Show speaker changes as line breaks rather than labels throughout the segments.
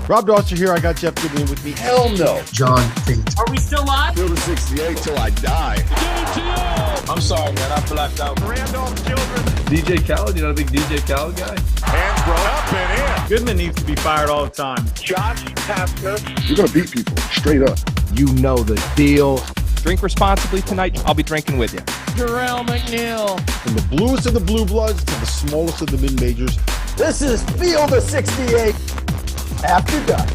Rob Dauster here. I got Jeff Goodman with me.
Hell no.
John Fate.
Are we still live?
Field of 68 till I die.
Give it to you.
I'm sorry, man. I blacked out.
Randolph Children.
DJ Khaled, you not a big DJ Khaled guy?
Hands brought up and in.
Goodman needs to be fired all the time.
Josh Pastner.
You're going to beat people straight up.
You know the deal.
Drink responsibly tonight. I'll be drinking with you.
Jerel McNeal.
From the bluest of the blue bloods to the smallest of the mid-majors.
This is Field of 68 After Dark.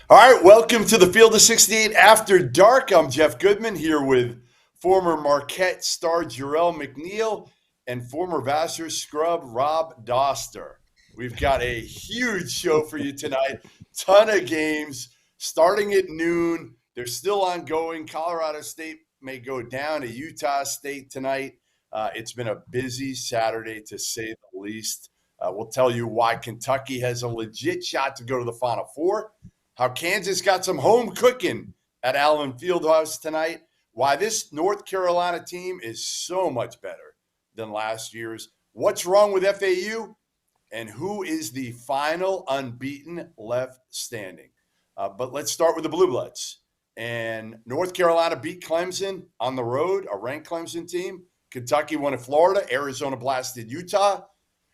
All right, welcome to the Field of 68 After Dark. I'm Jeff Goodman here with former Marquette star Jerel McNeal and former Vassar scrub Rob Dauster. We've got a huge show for you tonight. Ton of games starting at noon. They're still ongoing. Colorado State may go down to Utah State tonight. It's been a busy Saturday, to say the least. We'll tell you why Kentucky has a legit shot to go to the Final Four, how Kansas got some home cooking at Allen Fieldhouse tonight, why this North Carolina team is so much better than last year's, what's wrong with FAU, and who is the final unbeaten left standing. But let's start with the Blue Bloods. And North Carolina beat Clemson on the road, a ranked Clemson team. Kentucky won at Florida. Arizona blasted Utah.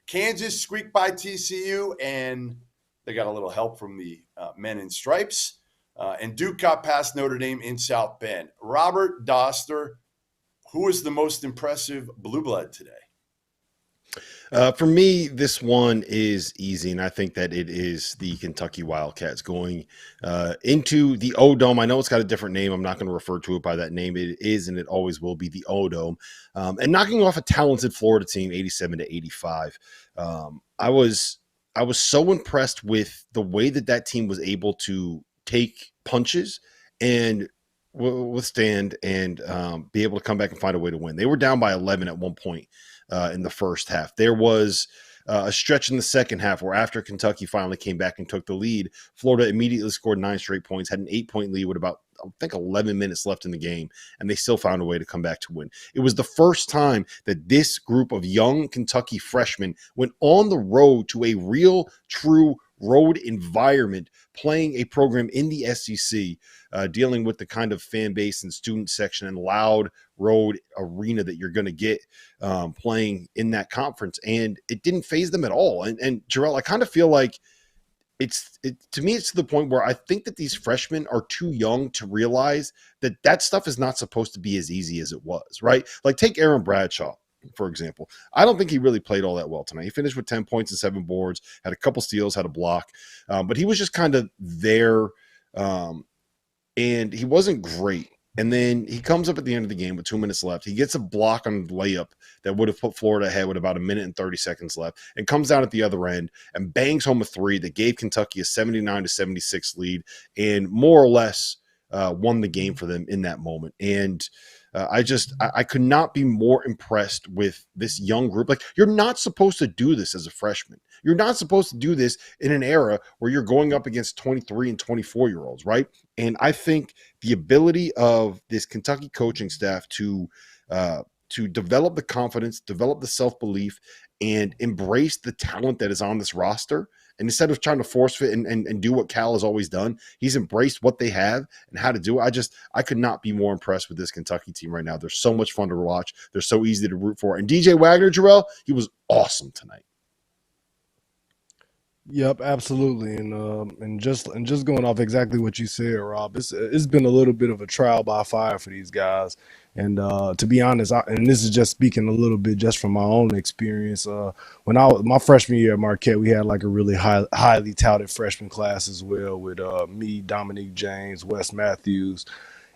Kansas squeaked by TCU, and they got a little help from the men in stripes. And Duke got past Notre Dame in South Bend. Robert Dauster, who is the most impressive Blue Blood today?
For me, this one is easy, and I think that it is the Kentucky Wildcats going into the O-Dome. I know it's got a different name. I'm not going to refer to it by that name. It is, and it always will be, the O-Dome. And knocking off a talented Florida team, 87-85. I was so impressed with the way that team was able to take punches and withstand and be able to come back and find a way to win. They were down by 11 at one point in the first half. There was a stretch in the second half where after Kentucky finally came back and took the lead, Florida immediately scored 9 straight points, had an 8-point lead with about, I think, 11 minutes left in the game, and they still found a way to come back to win. It was the first time that this group of young Kentucky freshmen went on the road to a real, true road environment, playing a program in the SEC, dealing with the kind of fan base and student section and loud road arena that you're going to get playing in that conference. And it didn't faze them at all. And Jerel, I kind of feel like to me, it's to the point where I think that these freshmen are too young to realize that stuff is not supposed to be as easy as it was, right? Like, take Aaron Bradshaw, for example. I don't think he really played all that well tonight. He finished with 10 points and 7 boards, had a couple steals, had a block, but he was just kind of there, and he wasn't great. And then he comes up at the end of the game with 2 minutes left. He gets a block on the layup that would have put Florida ahead with about 1 minute and 30 seconds left, and comes down at the other end and bangs home a 3 that gave Kentucky a 79-76 lead and more or less won the game for them in that moment. And I could not be more impressed with this young group. Like, you're not supposed to do this as a freshman. You're not supposed to do this in an era where you're going up against 23 and 24-year-olds, right? And I think the ability of this Kentucky coaching staff to develop the confidence, develop the self-belief, and embrace the talent that is on this roster. And instead of trying to force fit and do what Cal has always done, he's embraced what they have and how to do it. I could not be more impressed with this Kentucky team right now. They're so much fun to watch. They're so easy to root for. And DJ Wagner, Jerel, he was awesome tonight.
Yep, absolutely, and just going off exactly what you said, Rob. It's been a little bit of a trial by fire for these guys, and to be honest, and this is just speaking a little bit just from my own experience. When my freshman year at Marquette, we had like a really highly touted freshman class as well, with me, Dominique James, Wes Matthews,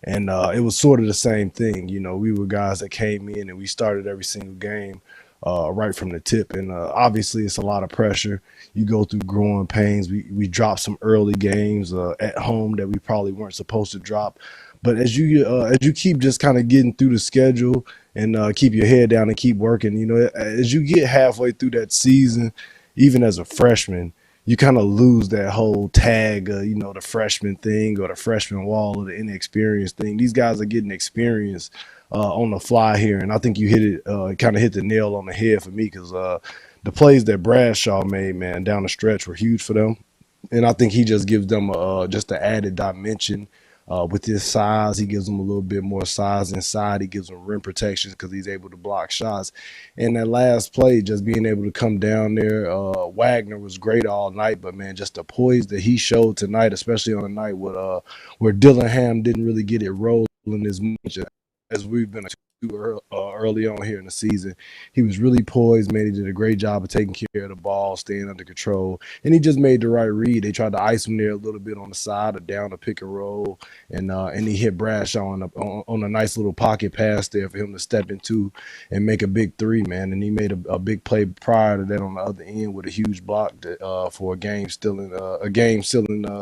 and it was sort of the same thing. You know, we were guys that came in and we started every single game right from the tip. And obviously it's a lot of pressure. You go through growing pains. We dropped some early games at home that we probably weren't supposed to drop. But as you keep just kind of getting through the schedule and keep your head down and keep working, you know, as you get halfway through that season, even as a freshman, you kind of lose that whole tag, you know, the freshman thing or the freshman wall or the inexperienced thing. These guys are getting experience on the fly here, and I think you hit it, kind of hit the nail on the head for me, because the plays that Bradshaw made, man, down the stretch were huge for them. And I think he just gives them just an added dimension with his size. He gives them a little bit more size inside. He gives them rim protection because he's able to block shots. And that last play, just being able to come down there, Wagner was great all night. But, man, just the poise that he showed tonight, especially on a night where Dillingham didn't really get it rolling as much as we've been early on here in the season. He was really poised, man. He did a great job of taking care of the ball, staying under control, and he just made the right read. They tried to ice him there a little bit on the side or down the pick and roll, and he hit Bradshaw on a nice little pocket pass there for him to step into and make a big three, man. And he made a big play prior to that on the other end with a huge block for a game stealing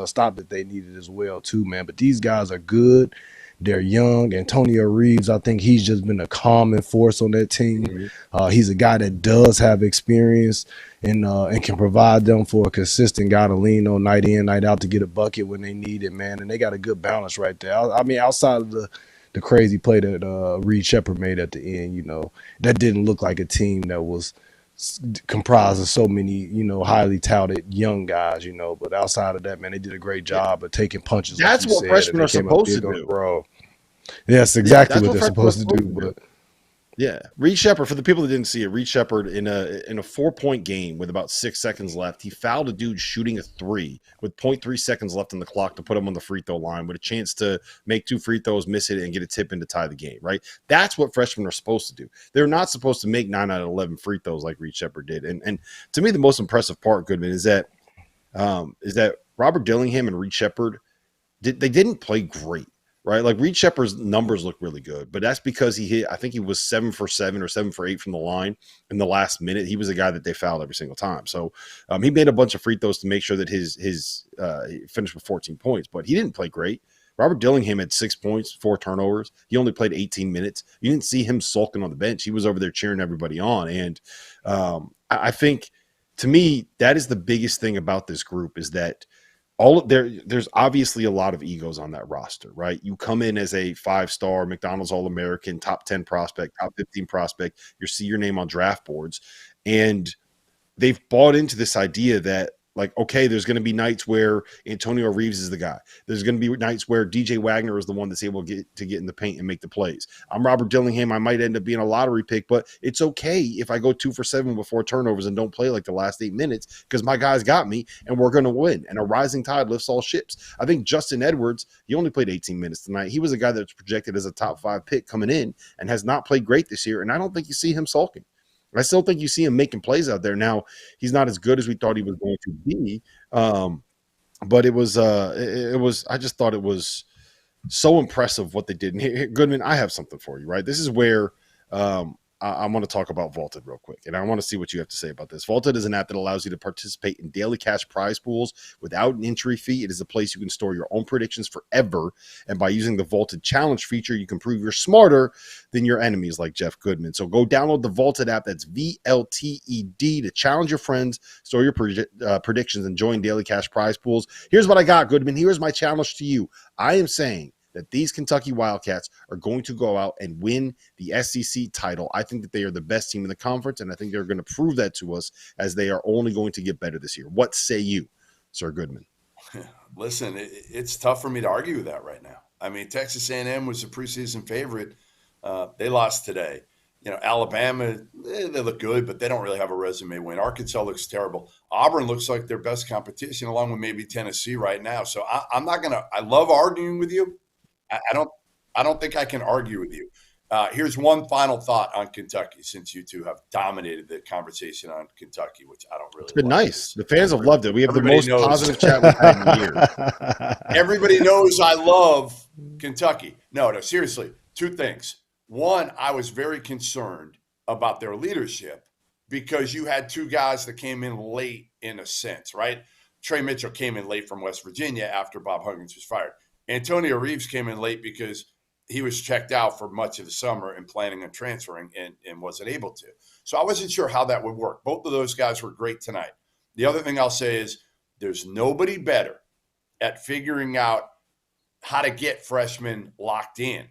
stop that they needed as well too, man. But these guys are good. They're young. Antonio Reeves, I think he's just been a calming force on that team. He's a guy that does have experience and can provide them for a consistent guy to lean on night in, night out to get a bucket when they need it, man. And they got a good balance right there. I mean, outside of the crazy play that Reed Shepherd made at the end, that didn't look like a team that was comprised of so many, highly touted young guys, but outside of that, man, they did a great job of taking punches.
That's
like
what freshmen are supposed to do.
Yes, exactly what they're supposed to do. But
yeah, Reed Shepherd, for the people that didn't see it, Reed Shepherd in a 4-point game with about 6 seconds left, he fouled a dude shooting a three with 0.3 seconds left on the clock to put him on the free throw line with a chance to make 2 free throws, miss it, and get a tip in to tie the game, right? That's what freshmen are supposed to do. They're not supposed to make 9 out of 11 free throws like Reed Shepherd did. And to me, the most impressive part, Goodman, is that Robert Dillingham and Reed Shepherd, they didn't play great. Right, like Reed Shepherd's numbers look really good, but that's because he hit. I think he was 7 for 7 or 7 for 8 from the line in the last minute. He was a guy that they fouled every single time. So he made a bunch of free throws to make sure that his he finished with 14 points, but he didn't play great. Robert Dillingham had 6 points, 4 turnovers. He only played 18 minutes. You didn't see him sulking on the bench. He was over there cheering everybody on, and I think to me that is the biggest thing about this group is that. There's obviously a lot of egos on that roster, right? You come in as a 5-star McDonald's All-American, top 10 prospect, top 15 prospect, you see your name on draft boards, and they've bought into this idea that, like, okay, there's going to be nights where Antonio Reeves is the guy. There's going to be nights where DJ Wagner is the one that's able to get in the paint and make the plays. I'm Robert Dillingham. I might end up being a lottery pick, but it's okay if I go 2 for 7 with 4 turnovers and don't play like the last 8 minutes because my guys got me and we're going to win. And a rising tide lifts all ships. I think Justin Edwards, he only played 18 minutes tonight. He was a guy that's projected as a top 5 pick coming in and has not played great this year. And I don't think you see him sulking. I still think you see him making plays out there. Now, he's not as good as we thought he was going to be, but it was. I just thought it was so impressive what they did. And here, Goodman, I have something for you, right? This is where I want to talk about Vaulted real quick, and I want to see what you have to say about this. Vaulted is an app that allows you to participate in daily cash prize pools without an entry fee. It is a place you can store your own predictions forever, and by using the Vaulted Challenge feature, you can prove you're smarter than your enemies like Jeff Goodman. So go download the Vaulted app, that's VLTED, to challenge your friends, store your predictions, and join daily cash prize pools. Here's what I got, Goodman. Here's my challenge to you. I am saying that these Kentucky Wildcats are going to go out and win the SEC title. I think that they are the best team in the conference, and I think they're going to prove that to us as they are only going to get better this year. What say you, Sir Goodman?
Listen, it's tough for me to argue with that right now. I mean, Texas A&M was a preseason favorite. They lost today. Alabama, they look good, but they don't really have a resume win. Arkansas looks terrible. Auburn looks like their best competition, along with maybe Tennessee right now. So I'm not going to – I love arguing with you. I don't think I can argue with you. Here's one final thought on Kentucky, since you two have dominated the conversation on Kentucky, which I don't really.
It's been nice. The fans have loved it. We have the most positive chat we've had in years.
Everybody knows I love Kentucky. No, seriously. 2 things. One, I was very concerned about their leadership because you had 2 guys that came in late in a sense, right? Trey Mitchell came in late from West Virginia after Bob Huggins was fired. Antonio Reeves came in late because he was checked out for much of the summer and planning on transferring and wasn't able to. So I wasn't sure how that would work. Both of those guys were great tonight. The other thing I'll say is there's nobody better at figuring out how to get freshmen locked in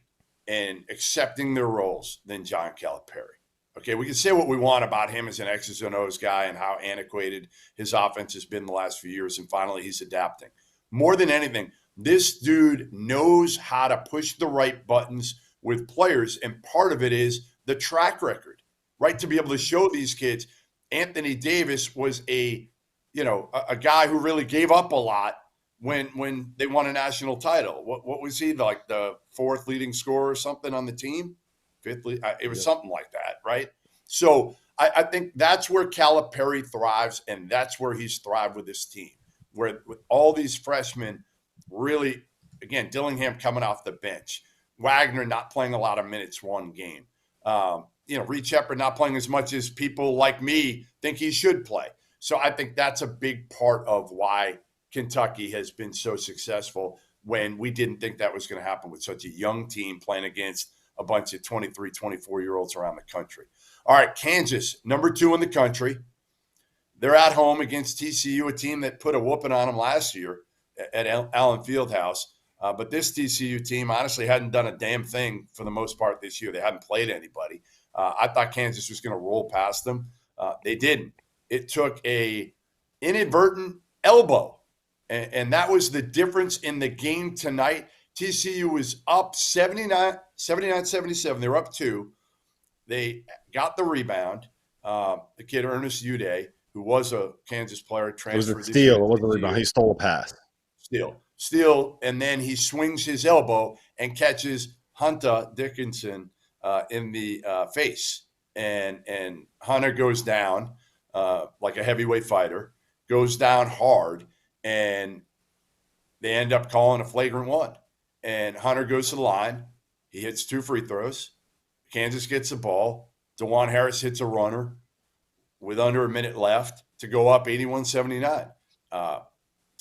and accepting their roles than John Calipari. Okay, we can say what we want about him as an X's and O's guy and how antiquated his offense has been the last few years, and finally he's adapting. More than anything, this dude knows how to push the right buttons with players, and part of it is the track record, right? To be able to show these kids. Anthony Davis was a guy who really gave up a lot when they won a national title. What was he, like the fourth leading scorer or something on the team? It was something like that, right? So I think that's where Calipari thrives, and that's where he's thrived with this team, where with all these freshmen really, again, Dillingham coming off the bench, Wagner not playing a lot of minutes one game, Reed Shepard not playing as much as people like me think he should play. So I think that's a big part of why Kentucky has been so successful when we didn't think that was going to happen with such a young team playing against a bunch of 23, 24-year-olds around the country. All right, Kansas, number 2 in the country. They're at home against TCU, a team that put a whooping on them last year at Allen Fieldhouse. But this TCU team honestly hadn't done a damn thing for the most part this year. They hadn't played anybody. I thought Kansas was going to roll past them. They didn't. It took a inadvertent elbow, and that was the difference in the game tonight. TCU was up 79-77. They were up 2. They got the rebound. The kid, Ernest Uday, who was a Kansas player, transferred.
It was a steal. It wasn't a rebound. He stole a pass.
Steal, and then he swings his elbow and catches Hunter Dickinson in the face. And Hunter goes down like a heavyweight fighter, goes down hard, and they end up calling a flagrant 1. And Hunter goes to the line. He hits 2 free throws. Kansas gets the ball. DeJuan Harris hits a runner with under a minute left to go up 81-79.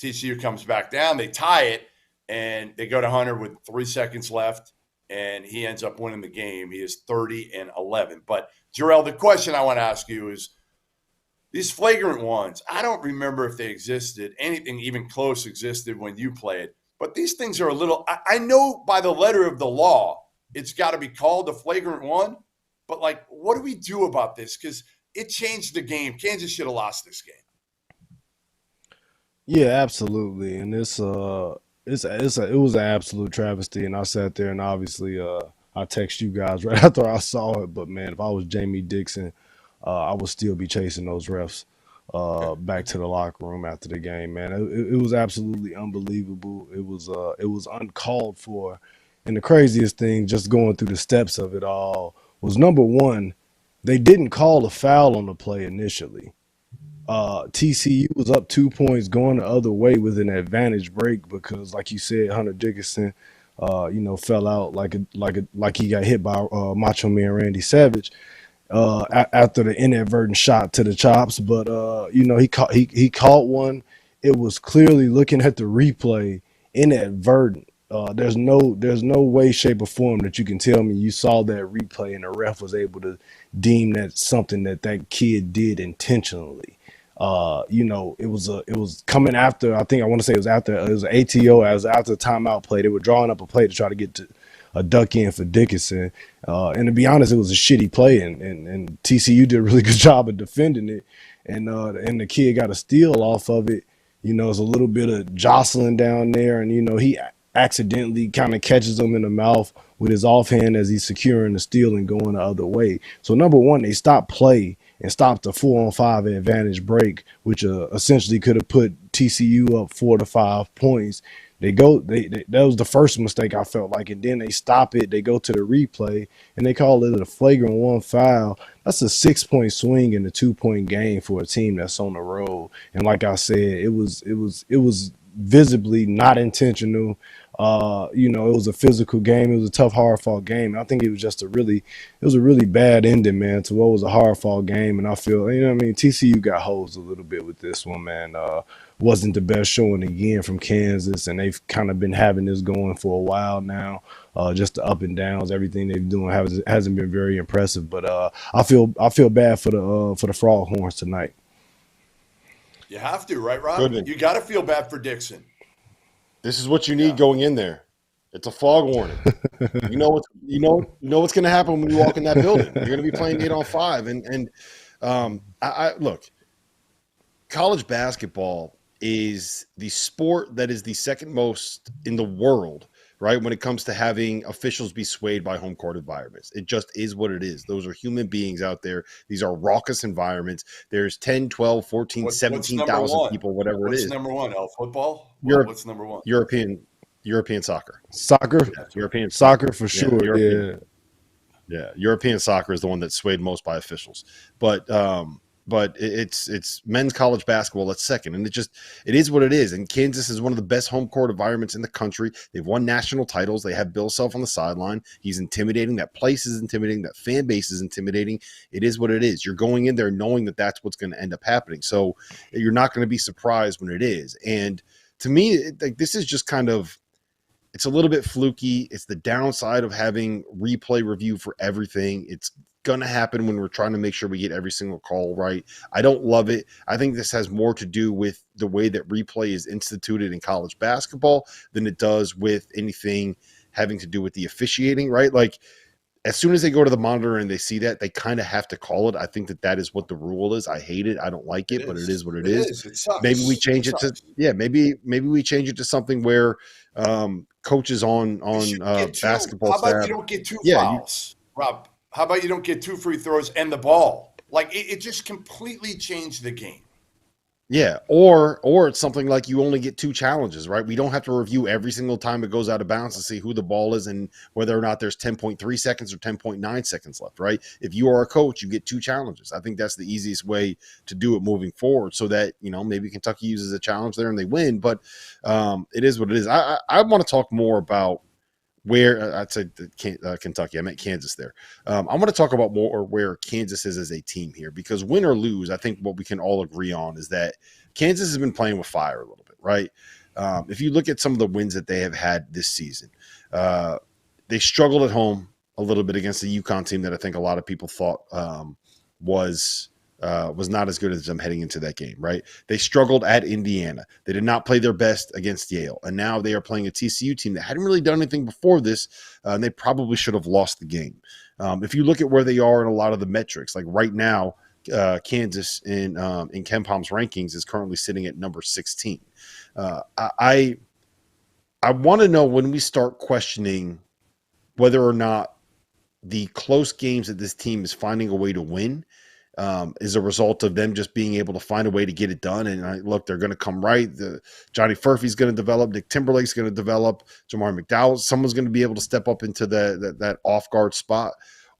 TCU comes back down. They tie it, and they go to Hunter with 3 seconds left, and he ends up winning the game. He is 30-11. But, Jerel, the question I want to ask you is, these flagrant 1s, I don't remember if they existed, anything even close existed when you played. But these things are a little – I know by the letter of the law it's got to be called a flagrant 1, but, what do we do about this? Because it changed the game. Kansas should have lost this game.
Yeah, absolutely. And it was an absolute travesty. And I sat there and obviously I text you guys right after I saw it. But, man, if I was Jamie Dixon, I would still be chasing those refs back to the locker room after the game, man. It was absolutely unbelievable. It was uncalled for. And the craziest thing, just going through the steps of it all, was number 1, they didn't call a foul on the play initially. TCU was up 2 points going the other way with an advantage break because, like you said, Hunter Dickinson, fell out like he got hit by Macho Man Randy Savage after the inadvertent shot to the chops. But he caught one. It was clearly, looking at the replay, inadvertent. There's no way, shape, or form that you can tell me you saw that replay and the ref was able to deem that something that kid did intentionally. It was coming after, I want to say it was after, it was an ATO, it was after the timeout play. They were drawing up a play to try to get to a duck in for Dickinson. And to be honest, it was a shitty play, and TCU did a really good job of defending it. And the kid got a steal off of it. It's a little bit of jostling down there, and he accidentally kind of catches him in the mouth with his offhand as he's securing the steal and going the other way. So number 1, they stopped play and stopped the 4-on-5 advantage break, which essentially could have put TCU up 4 to 5 points. That was the first mistake I felt like, and then they stop it. They go to the replay and they call it a flagrant 1 foul. That's a 6-point swing in a 2-point game for a team that's on the road. And like I said, it was visibly not intentional. It was a physical game. It was a tough, hard-fought game. I think it was just a really bad ending, man, to what was a hard-fought game. And I feel, TCU got hosed a little bit with this one, man. Wasn't the best showing again from Kansas, and they've kind of been having this going for a while now. Just the up and downs, everything they've been doing hasn't been very impressive. But I feel bad for the Froghorns tonight.
You have to, right, Rob?
Goodman.
You got to feel bad for Dixon.
This is what you need going in there. It's a fog warning. You know what's going to happen when you walk in that building. You're going to be playing 8-on-5, and I look. College basketball is the sport that is the second most in the world, right? When it comes to having officials be swayed by home court environments. It just is what it is. Those are human beings out there. These are raucous environments. There's 10, 12, 14, 17,000 people, whatever it is.
What's number one? Football? What's number one?
European soccer.
Soccer?
Yeah, European
soccer for sure.
Yeah. European soccer is the one that's swayed most by officials. But it's men's college basketball that's second, and it is what it is. And Kansas is one of the best home court environments in the country. They've won national titles. They have Bill Self on the sideline. He's intimidating. That place is intimidating. That fan base is intimidating. It is what it is. You're going in there knowing that that's what's going to end up happening. So you're not going to be surprised when it is. And to me, this is just kind of, it's a little bit fluky. It's the downside of having replay review for everything. It's going to happen when we're trying to make sure we get every single call right. I don't love it. I think this has more to do with the way that replay is instituted in college basketball than it does with anything having to do with the officiating, right? Like, as soon as they go to the monitor and they see that, they kind of have to call it. I think that is what the rule is. I hate it. I don't like it, but it is what it is.
It sucks.
Maybe we change it to maybe we change it to something where coaches on basketball.
How about you don't get two fouls, Rob? How about you don't get 2 free throws and the ball? Like, it just completely changed the game.
Yeah, or it's something like you only get 2 challenges, right? We don't have to review every single time it goes out of bounds to see who the ball is and whether or not there's 10.3 seconds or 10.9 seconds left, right? If you are a coach, you get 2 challenges. I think that's the easiest way to do it moving forward, so that, maybe Kentucky uses a challenge there and they win, but it is what it is. I want to talk more about where I'd say Kentucky. I meant Kansas there. I want to talk about more where Kansas is as a team here, because win or lose, I think what we can all agree on is that Kansas has been playing with fire a little bit, right? If you look at some of the wins that they have had this season, they struggled at home a little bit against the UConn team that I think a lot of people thought was not as good as them heading into that game, right? They struggled at Indiana. They did not play their best against Yale. And now they are playing a TCU team that hadn't really done anything before this, and they probably should have lost the game. If you look at where they are in a lot of the metrics, like right now, Kansas in Ken Palm's rankings is currently sitting at number 16. I want to know when we start questioning whether or not the close games that this team is finding a way to win is a result of them just being able to find a way to get it done. And look, they're going to come right. Johnny Furphy's going to develop. Nick Timberlake's going to develop. Jamar McDowell, someone's going to be able to step up into that off-guard spot.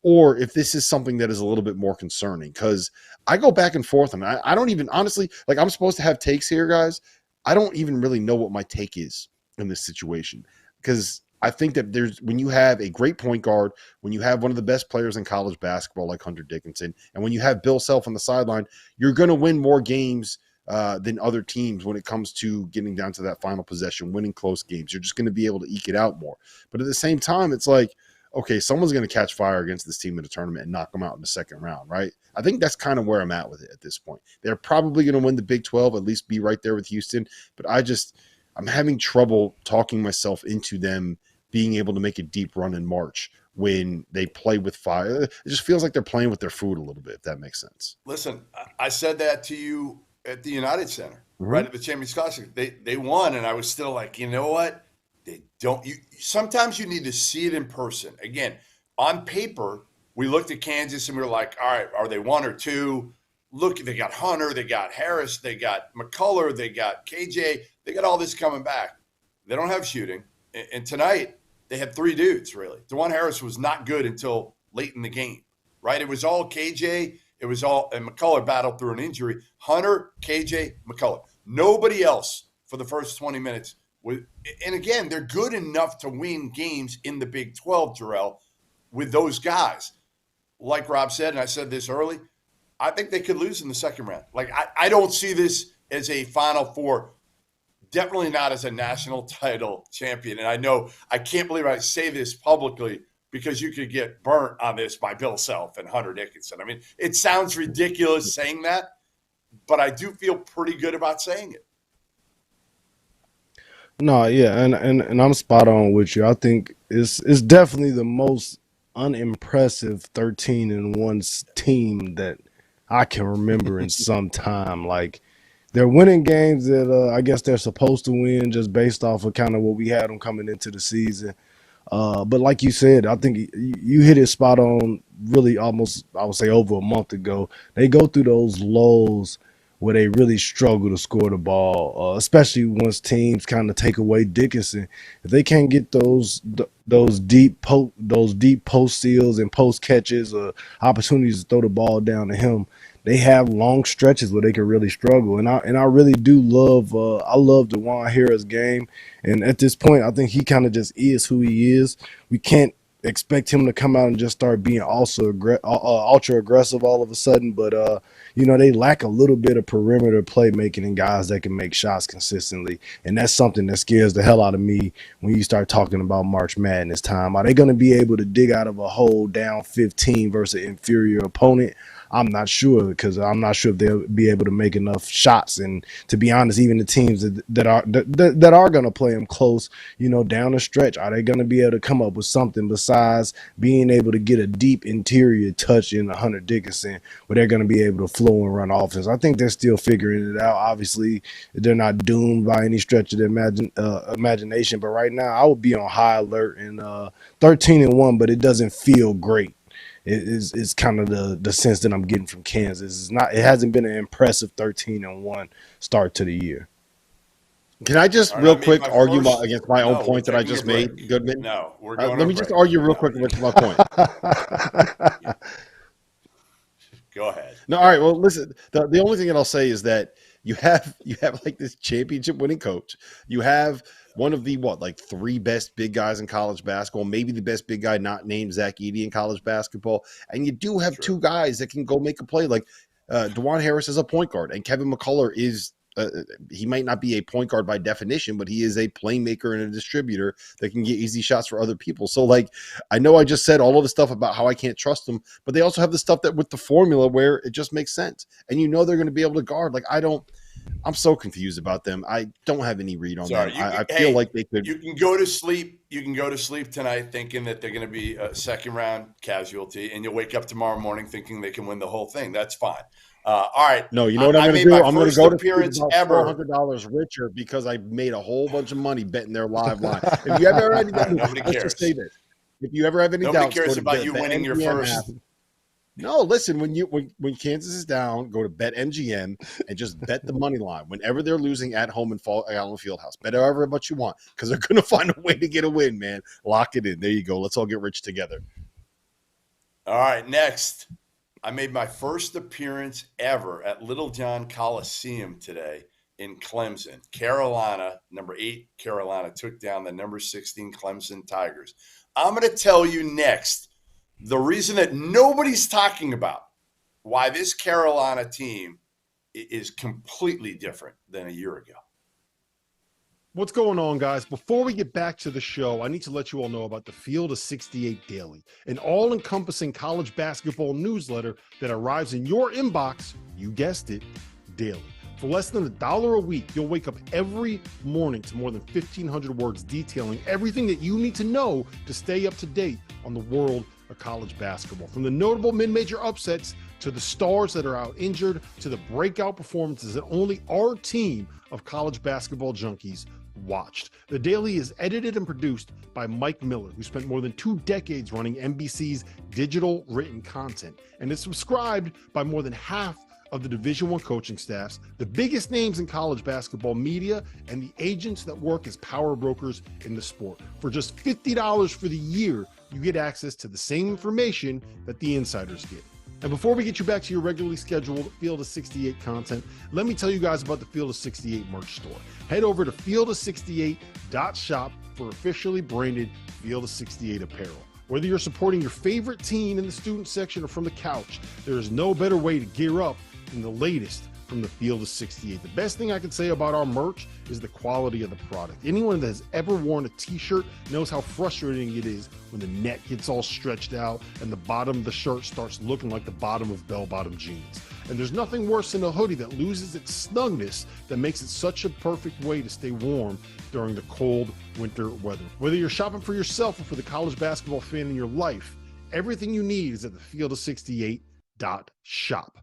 Or if this is something that is a little bit more concerning, because I go back and forth, and I don't even, honestly, like, I'm supposed to have takes here, guys. I don't even really know what my take is in this situation, because I think that when you have a great point guard, when you have one of the best players in college basketball like Hunter Dickinson, and when you have Bill Self on the sideline, you're going to win more games than other teams when it comes to getting down to that final possession, winning close games. You're just going to be able to eke it out more. But at the same time, it's like, okay, someone's going to catch fire against this team in a tournament and knock them out in the second round, right? I think that's kind of where I'm at with it at this point. They're probably going to win the Big 12, at least be right there with Houston. But I'm having trouble talking myself into them being able to make a deep run in March when they play with fire. It just feels like they're playing with their food a little bit, if that makes sense.
Listen, I said that to you at the United Center, right at the Champions Classic. They won, and I was still like, you know what? They don't. Sometimes you need to see it in person. Again, on paper, we looked at Kansas and we were like, all right, are they 1 or 2? Look, they got Hunter, they got Harris, they got McCullough, they got KJ, they got all this coming back. They don't have shooting. And tonight, they had 3 dudes, really. DeJuan Harris was not good until late in the game, right? It was all KJ. It was all – and McCullough battled through an injury. Hunter, KJ, McCullough. Nobody else for the first 20 minutes. And, again, they're good enough to win games in the Big 12, Jerel, with those guys. Like Rob said, and I said this early, I think they could lose in the second round. Like, I don't see this as a Final Four. Definitely not as a national title champion. And I know I can't believe I say this publicly because you could get burnt on this by Bill Self and Hunter Dickinson. I mean, it sounds ridiculous saying that, but I do feel pretty good about saying it.
No, yeah, and I'm spot on with you. I think it's definitely the most unimpressive 13-1 team that I can remember in some time. Like they're winning games that I guess they're supposed to win just based off of kind of what we had them coming into the season. But like you said, I think you hit it spot on. Really, almost I would say over a month ago, they go through those lows where they really struggle to score the ball, especially once teams kind of take away Dickinson. If they can't get those deep post steals and post catches or opportunities to throw the ball down to him, they have long stretches where they can really struggle. And I really do love I love DeJuan Harris' game. And at this point, I think he kind of just is who he is. We can't expect him to come out and just start being also ultra aggressive all of a sudden. But they lack a little bit of perimeter playmaking and guys that can make shots consistently. And that's something that scares the hell out of me when you start talking about March Madness time. Are they going to be able to dig out of a hole down 15 versus an inferior opponent? I'm not sure, because I'm not sure if they'll be able to make enough shots. And to be honest, even the teams that are going to play them close, down the stretch, are they going to be able to come up with something besides being able to get a deep interior touch in Hunter Dickinson where they're going to be able to flow and run offense? I think they're still figuring it out. Obviously, they're not doomed by any stretch of the imagination, but right now I would be on high alert. And 13-1, but it doesn't feel great. It's kind of the sense that I'm getting from Kansas. It hasn't been an impressive 13-1 start to the year.
Can I just real quick argue against my own point that I just made, Goodman?
No, we're going.
Let me just argue real quick against my point.
Go ahead.
No, all right. Well, listen. The only thing that I'll say is that you have like this championship winning coach. You have one of the three best big guys in college basketball, maybe the best big guy not named Zach Edey in college basketball, and you do have two guys that can go make a play. Like DeJuan Harris is a point guard, and Kevin McCullough is. He might not be a point guard by definition, but he is a playmaker and a distributor that can get easy shots for other people. So, I know I just said all of the stuff about how I can't trust them, but they also have the stuff that with the formula where it just makes sense. And they're going to be able to guard. I'm so confused about them. I don't have any read on them. I feel like they could.
You can go to sleep. You can go to sleep tonight thinking that they're going to be a second round casualty, and you'll wake up tomorrow morning thinking they can win the whole thing. That's fine. All right.
No, you know what I'm going to do? I'm going to go to appearance $400 richer because I made a whole bunch of money betting their live line. If you ever have any doubts, let's just say this. If you ever have any
nobody
doubts,
cares about you winning your first.
No, listen. When Kansas is down, go to BetMGM and just bet the money line. Whenever they're losing at home in Allen Fieldhouse, bet however much you want because they're going to find a way to get a win. Man, lock it in. There you go. Let's all get rich together.
All right, next. I made my first appearance ever at Little John Coliseum today in Clemson. Carolina, number 8, Carolina took down the number 16 Clemson Tigers. I'm going to tell you next the reason that nobody's talking about why this Carolina team is completely different than a year ago.
What's going on, guys? Before we get back to the show, I need to let you all know about the Field of 68 Daily, an all-encompassing college basketball newsletter that arrives in your inbox, you guessed it, daily. For less than $1 a week, you'll wake up every morning to more than 1,500 words detailing everything that you need to know to stay up to date on the world of college basketball. From the notable mid-major upsets to the stars that are out injured to the breakout performances that only our team of college basketball junkies watched. The Daily is edited and produced by Mike Miller, who spent more than 2 decades running NBC's digital written content, and is subscribed by more than half of the Division I coaching staffs, the biggest names in college basketball media, and the agents that work as power brokers in the sport. For just $50 for the year, you get access to the same information that the insiders get. And before we get you back to your regularly scheduled Field of 68 content, let me tell you guys about the Field of 68 merch store. Head over to fieldof68.shop for officially branded Field of 68 apparel. Whether you're supporting your favorite team in the student section or from the couch, there is no better way to gear up than the latest from the Field of 68. The best thing I can say about our merch is the quality of the product. Anyone that has ever worn a t-shirt knows how frustrating it is when the neck gets all stretched out and the bottom of the shirt starts looking like the bottom of bell-bottom jeans. And there's nothing worse than a hoodie that loses its snugness that makes it such a perfect way to stay warm during the cold winter weather. Whether you're shopping for yourself or for the college basketball fan in your life, everything you need is at the field68.shop.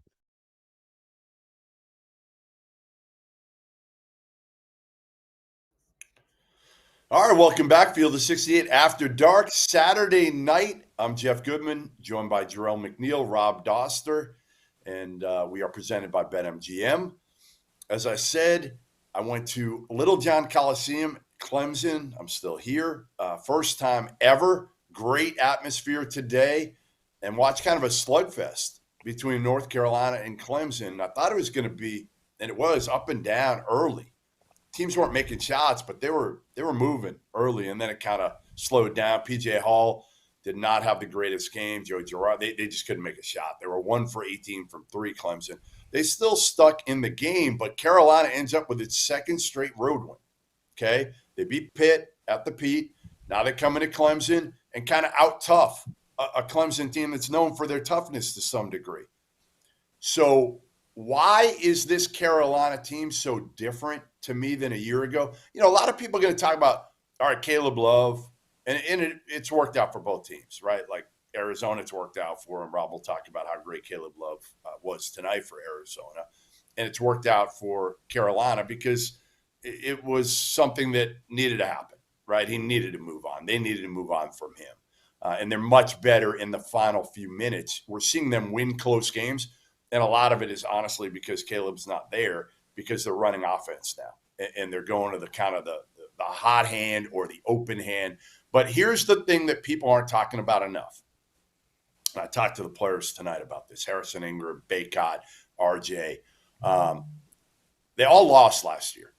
All right, welcome back. Field of 68 After Dark, Saturday night. I'm Jeff Goodman, joined by Jerel McNeal, Rob Dauster, and we are presented by BetMGM. As I said, I went to Little John Coliseum, Clemson. I'm still here. First time ever. Great atmosphere today, and watch kind of a slugfest between North Carolina and Clemson. I thought it was going to be, and it was, up and down early. Teams weren't making shots, but they were moving early, and then it kind of slowed down. P.J. Hall did not have the greatest game. Joe Girard, they just couldn't make a shot. They were 1 for 18 from 3, Clemson. They still stuck in the game, but Carolina ends up with its second straight road win. Okay? They beat Pitt at the Pete. Now they come into Clemson and kind of out-tough a Clemson team that's known for their toughness to some degree. So why is this Carolina team so different to me than a year ago? You know, a lot of people are going to talk about, all right, Caleb Love, and it's worked out for both teams, right? Like Arizona, it's worked out for him. Rob will talk about how great Caleb Love was tonight for Arizona. And it's worked out for Carolina because it was something that needed to happen, right? He needed to move on. They needed to move on from him. And they're much better in the final few minutes. We're seeing them win close games. And a lot of it is honestly because Caleb's not there, because they're running offense now. And they're going to the kind of the hot hand or the open hand. But here's the thing that people aren't talking about enough. I talked to the players tonight about this. Harrison Ingram, Baycott, RJ. They all lost last year.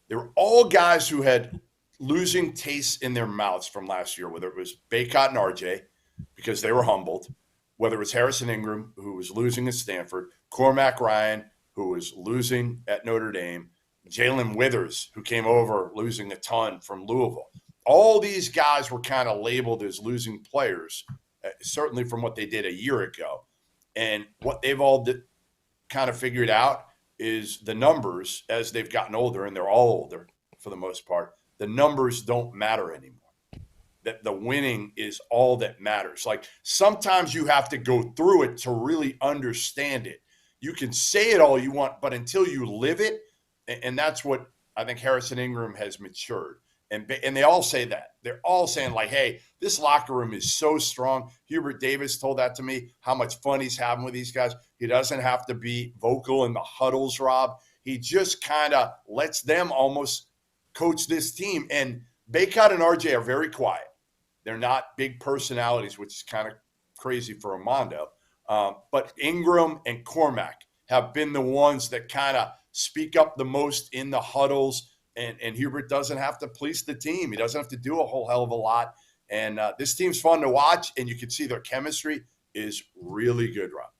They were all guys who had losing tastes in their mouths from last year, whether it was Baycott and RJ, because they were humbled, whether it was Harrison Ingram, who was losing at Stanford, Cormac Ryan, who was losing at Notre Dame, Jalen Withers, who came over losing a ton from Louisville. All these guys were kind of labeled as losing players, certainly from what they did a year ago. And what they've all kind of figured out is the numbers as they've gotten older, and they're all older for the most part, the numbers don't matter anymore. That the winning is all that matters. Like sometimes you have to go through it to really understand it. You can say it all you want, but until you live it, and that's what I think Harrison Ingram has matured. And they all say that. They're all saying like, hey, this locker room is so strong. Hubert Davis told that to me, how much fun he's having with these guys. He doesn't have to be vocal in the huddles, Rob. He just kind of lets them almost coach this team. And Baycott and RJ are very quiet. They're not big personalities, which is kind of crazy for Armando. But Ingram and Cormac have been the ones that kind of speak up the most in the huddles. And Hubert doesn't have to police the team. He doesn't have to do a whole hell of a lot. And this team's fun to watch, and you can see their chemistry is really good, Rob.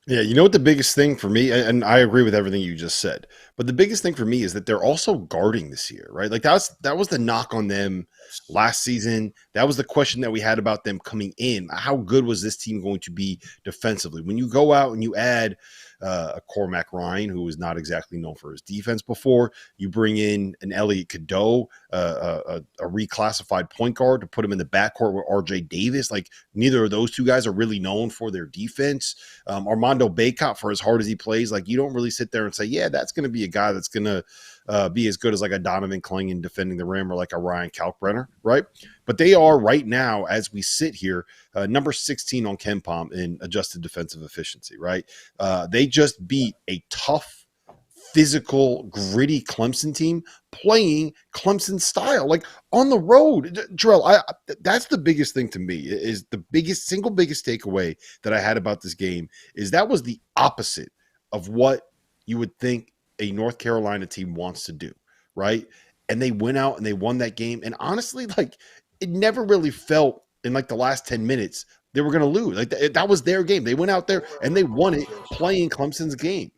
Yeah, you know what the biggest thing for me, and I agree with everything you just said, but the biggest thing for me is that they're also guarding this year, right? Like that was the knock on them last season. That was the question that we had about them coming in. How good was this team going to be defensively? When you go out and you add a Cormac Ryan, who was not exactly known for his defense before, you bring in an Elliot Cadeau, a reclassified point guard to put him in the backcourt with RJ Davis. Like neither of those two guys are really known for their defense. Armando Baycott, for as hard as he plays, like you don't really sit there and say, yeah, that's going to be a guy that's going to be as good as like a Donovan Clingan defending the rim or like a Ryan Kalkbrenner, right? But they are right now, as we sit here, number 16 on KenPom in adjusted defensive efficiency, right? They just beat a tough, physical, gritty Clemson team playing Clemson style, like on the road. Jerel, that's the biggest thing to me, is the single biggest takeaway that I had about this game is that was the opposite of what you would think a North Carolina team wants to do, right? And they went out and they won that game. And honestly, like it never really felt in like the last 10 minutes they were going to lose. Like that was their game. They went out there and they won it playing Clemson's game.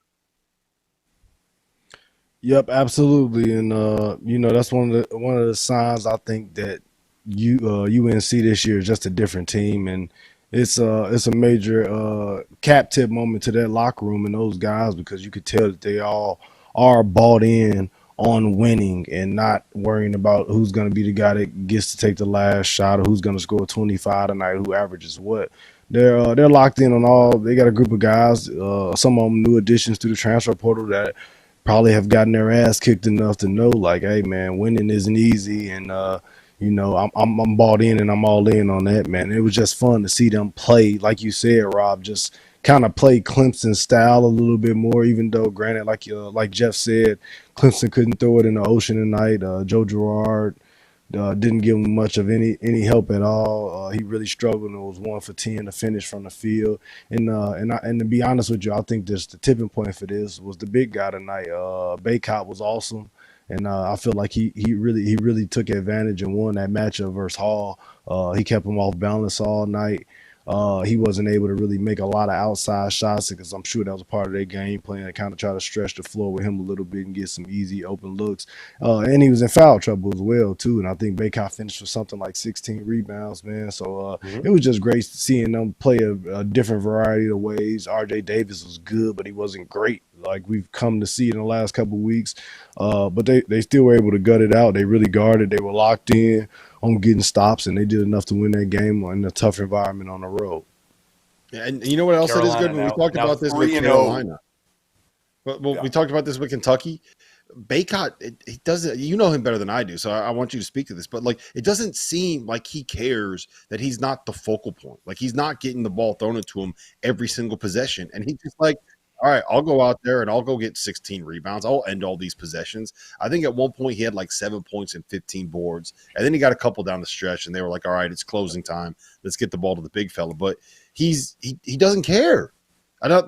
Yep, absolutely, and that's one of the signs I think that UNC this year is just a different team, and it's a major cap tip moment to that locker room and those guys because you could tell that they all are bought in on winning and not worrying about who's going to be the guy that gets to take the last shot or who's going to score 25 tonight, who averages what. They're locked in on all. They got a group of guys, some of them new additions to the transfer portal that probably have gotten their ass kicked enough to know, like, hey man, winning isn't easy, and I'm bought in and I'm all in on that, man. It was just fun to see them play, like you said, Rob, just kind of play Clemson style a little bit more. Even though, granted, like Jeff said, Clemson couldn't throw it in the ocean tonight. Joe Girard didn't give him much of any help at all. He really struggled and was 1 for 10 to finish from the field. And to be honest with you, I think just the tipping point for this was the big guy tonight. Baycott was awesome, and I feel like he really took advantage and won that matchup versus Hall. He kept him off balance all night. He wasn't able to really make a lot of outside shots because I'm sure that was a part of their game plan to kind of try to stretch the floor with him a little bit and get some easy open looks. And he was in foul trouble as well, too. And I think Baycott finished with something like 16 rebounds, man. So it was just great seeing them play a different variety of ways. RJ Davis was good, but he wasn't great like we've come to see in the last couple of weeks. But they still were able to gut it out. They really guarded. They were locked in on getting stops, and they did enough to win that game in a tough environment on the road.
Yeah, and you know what else
Carolina
it is good? When we talked about this with Carolina. We talked about this with Kentucky. Baycott, he doesn't. You know him better than I do, so I want you to speak to this. But like, it doesn't seem like he cares that he's not the focal point. Like he's not getting the ball thrown into him every single possession, and he's just like, all right, I'll go out there and I'll go get 16 rebounds. I'll end all these possessions. I think at one point he had like 7 points and 15 boards. And then he got a couple down the stretch and they were like, all right, it's closing time. Let's get the ball to the big fella. But he doesn't care. I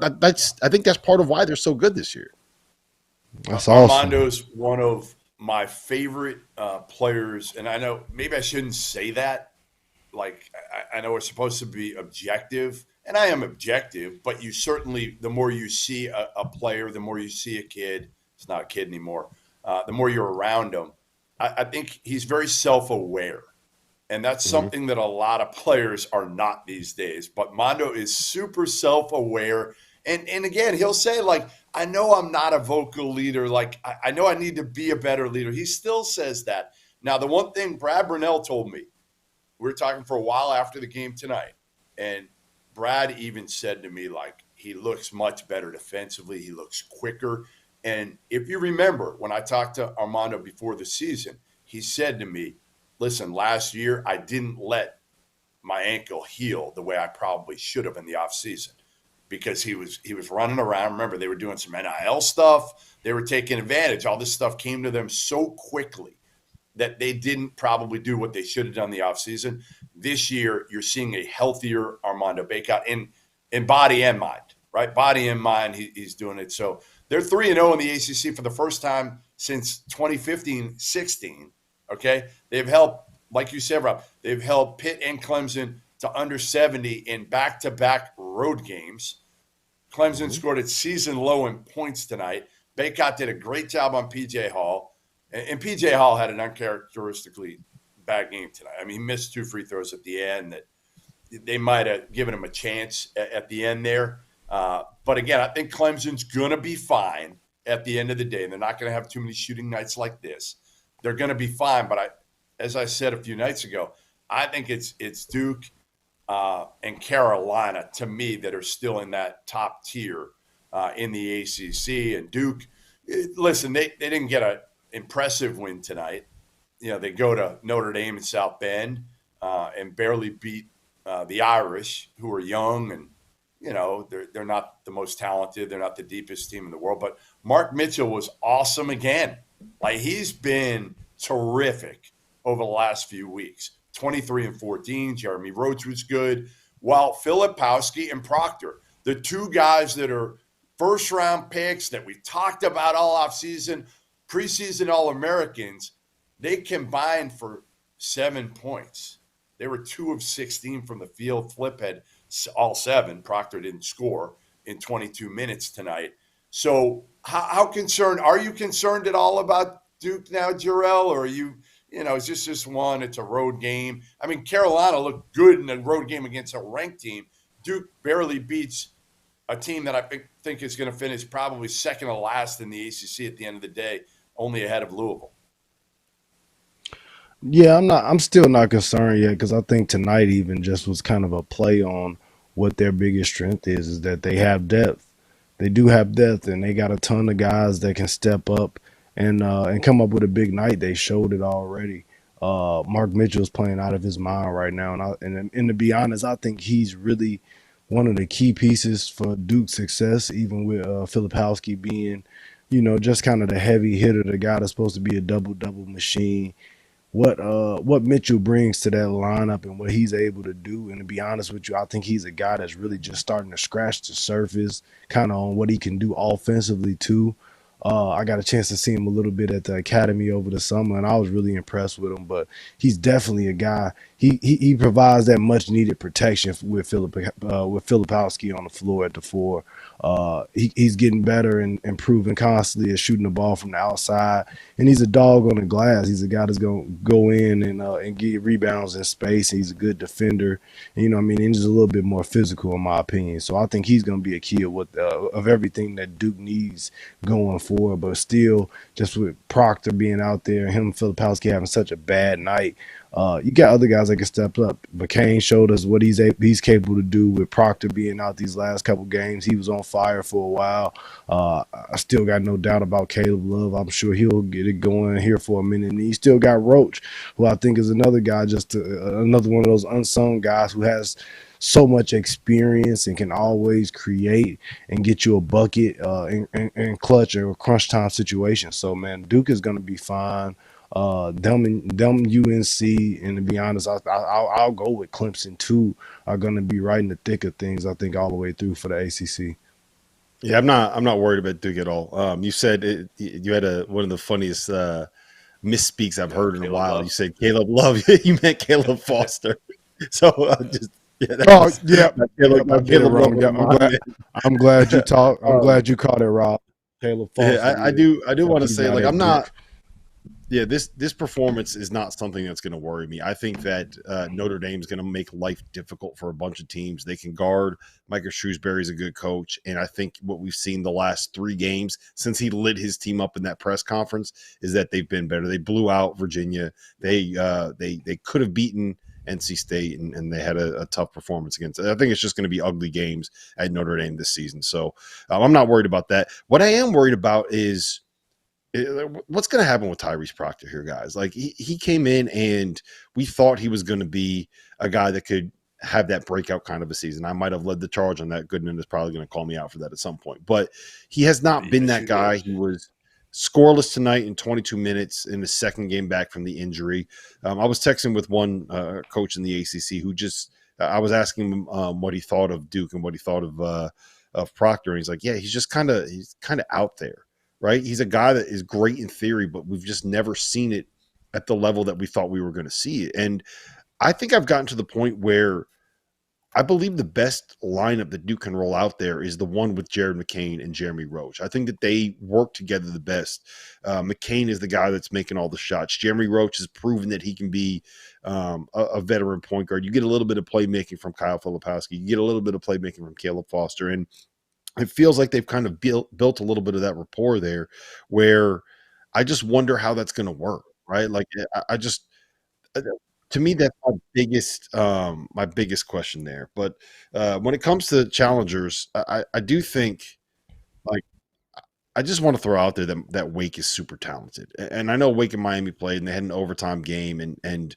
think that's part of why they're so good this year.
That's awesome.
Armando's one of my favorite players. And I know maybe I shouldn't say that. Like, I know we're supposed to be objective. And I am objective, but you certainly, the more you see a player, the more you see a kid, it's not a kid anymore, the more you're around him. I think he's very self-aware. And that's something that a lot of players are not these days. But Mondo is super self-aware. And again, he'll say, like, I know I'm not a vocal leader. Like, I know I need to be a better leader. He still says that. Now, the one thing Brad Brunell told me, we were talking for a while after the game tonight, and Brad even said to me, like, he looks much better defensively. He looks quicker. And if you remember, when I talked to Armando before the season, he said to me, listen, last year I didn't let my ankle heal the way I probably should have in the offseason because he was running around. Remember, they were doing some NIL stuff. They were taking advantage. All this stuff came to them so quickly that they didn't probably do what they should have done in the offseason. This year, you're seeing a healthier Armando Baycott in body and mind, right? Body and mind, he's doing it. So they're 3-0 in the ACC for the first time since 2015-16, okay? They've held, like you said, Rob, they've held Pitt and Clemson to under 70 in back-to-back road games. Clemson scored its season low in points tonight. Baycott did a great job on P.J. Hall. And P.J. Hall had an uncharacteristically bad game tonight. I mean, he missed 2 free throws at the end that they might have given him a chance at the end there. But again, I think Clemson's going to be fine at the end of the day. They're not going to have too many shooting nights like this. They're going to be fine. But as I said a few nights ago, I think it's Duke and Carolina, to me, that are still in that top tier in the ACC. And Duke, listen, they didn't get an impressive win tonight. You know, they go to Notre Dame and South Bend and barely beat the Irish, who are young and, you know, they're not the most talented. They're not the deepest team in the world. But Mark Mitchell was awesome again. Like, he's been terrific over the last few weeks. 23 and 14. Jeremy Roach was good. While Filipowski and Proctor, the two guys that are first-round picks that we talked about all offseason, preseason All-Americans, they combined for 7 points. They were 2 of 16 from the field. Flip had all 7. Proctor didn't score in 22 minutes tonight. So how concerned are you? Concerned at all about Duke now, Jerel, or are you? Is this just one? It's a road game. I mean, Carolina looked good in a road game against a ranked team. Duke barely beats a team that I think is going to finish probably second to last in the ACC at the end of the day, only ahead of Louisville.
Yeah, I'm still not concerned yet because I think tonight even just was kind of a play on what their biggest strength is that they have depth. They do have depth, and they got a ton of guys that can step up and come up with a big night. They showed it already. Mark Mitchell's playing out of his mind right now, and to be honest, I think he's really one of the key pieces for Duke's success, even with Filipowski being, just kind of the heavy hitter, the guy that's supposed to be a double-double machine. What Mitchell brings to that lineup and what he's able to do. And to be honest with you, I think he's a guy that's really just starting to scratch the surface kind of on what he can do offensively too. I got a chance to see him a little bit at the academy over the summer, and I was really impressed with him. But he's definitely a guy. He provides that much needed protection with Filipowski on the floor at the four. He's getting better and improving constantly at shooting the ball from the outside, and he's a dog on the glass. He's a guy that's going to go in and get rebounds in space. He's a good defender, and, and he's just a little bit more physical in my opinion. So I think he's going to be a key of everything that Duke needs going forward. But still, just with Proctor being out there, him and Filipowski having such a bad night, you got other guys that can step up. McCain showed us what he's capable to do with Proctor being out these last couple games. He was on fire for a while. I still got no doubt about Caleb Love. I'm sure he'll get it going here for a minute. And he still got Roach, who I think is another guy, just another one of those unsung guys who has so much experience and can always create and get you a bucket in clutch or crunch time situations. So, man, Duke is going to be fine. Them UNC, and to be honest, I'll go with Clemson too, are going to be right in the thick of things, I think, all the way through for the ACC.
Yeah, I'm not worried about Duke at all. You said you had one of the funniest misspeaks I've heard in a while.
Love.
You said Caleb Love. You meant Caleb Foster. So just
I get it wrong. I'm glad you talked. I'm glad you caught it, Rob. Caleb Foster.
Yeah, I do want to say, like, I'm not.
Duke.
Yeah, this performance is not something that's going to worry me. I think that Notre Dame is going to make life difficult for a bunch of teams. They can guard. Micah Shrewsbury's a good coach, and I think what we've seen the last 3 games since he lit his team up in that press conference is that they've been better. They blew out Virginia. They could have beaten NC State, and they had a tough performance against it. I think it's just going to be ugly games at Notre Dame this season. So I'm not worried about that. What I am worried about is what's going to happen with Tyrese Proctor here, guys. Like, he came in and we thought he was going to be a guy that could have that breakout kind of a season. I might have led the charge on that. Goodman is probably going to call me out for that at some point, but he has not been that guy. He was scoreless tonight in 22 minutes in his second game back from the injury. I was texting with one coach in the ACC who just I was asking him what he thought of Duke and what he thought of Proctor, and he's like, yeah, he's kind of out there. Right? He's a guy that is great in theory, but we've just never seen it at the level that we thought we were going to see it. And I think I've gotten to the point where I believe the best lineup that Duke can roll out there is the one with Jared McCain and Jeremy Roach. I think that they work together the best. McCain is the guy that's making all the shots. Jeremy Roach has proven that he can be a veteran point guard. You get a little bit of playmaking from Kyle Filipowski. You get a little bit of playmaking from Caleb Foster. And it feels like they've kind of built a little bit of that rapport there where I just wonder how that's going to work, right? Like, to me, that's my biggest question there. But when it comes to challengers, I do think, like, I just want to throw out there that Wake is super talented. And I know Wake and Miami played and they had an overtime game. And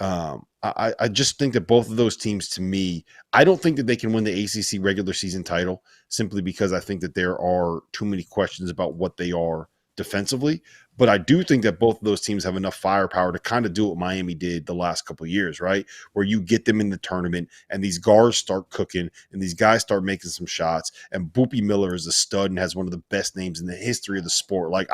I just think that both of those teams, to me, I don't think that they can win the ACC regular season title simply because I think that there are too many questions about what they are defensively. But I do think that both of those teams have enough firepower to kind of do what Miami did the last couple of years, right? Where you get them in the tournament and these guards start cooking and these guys start making some shots. And Boopy Miller is a stud and has one of the best names in the history of the sport. Like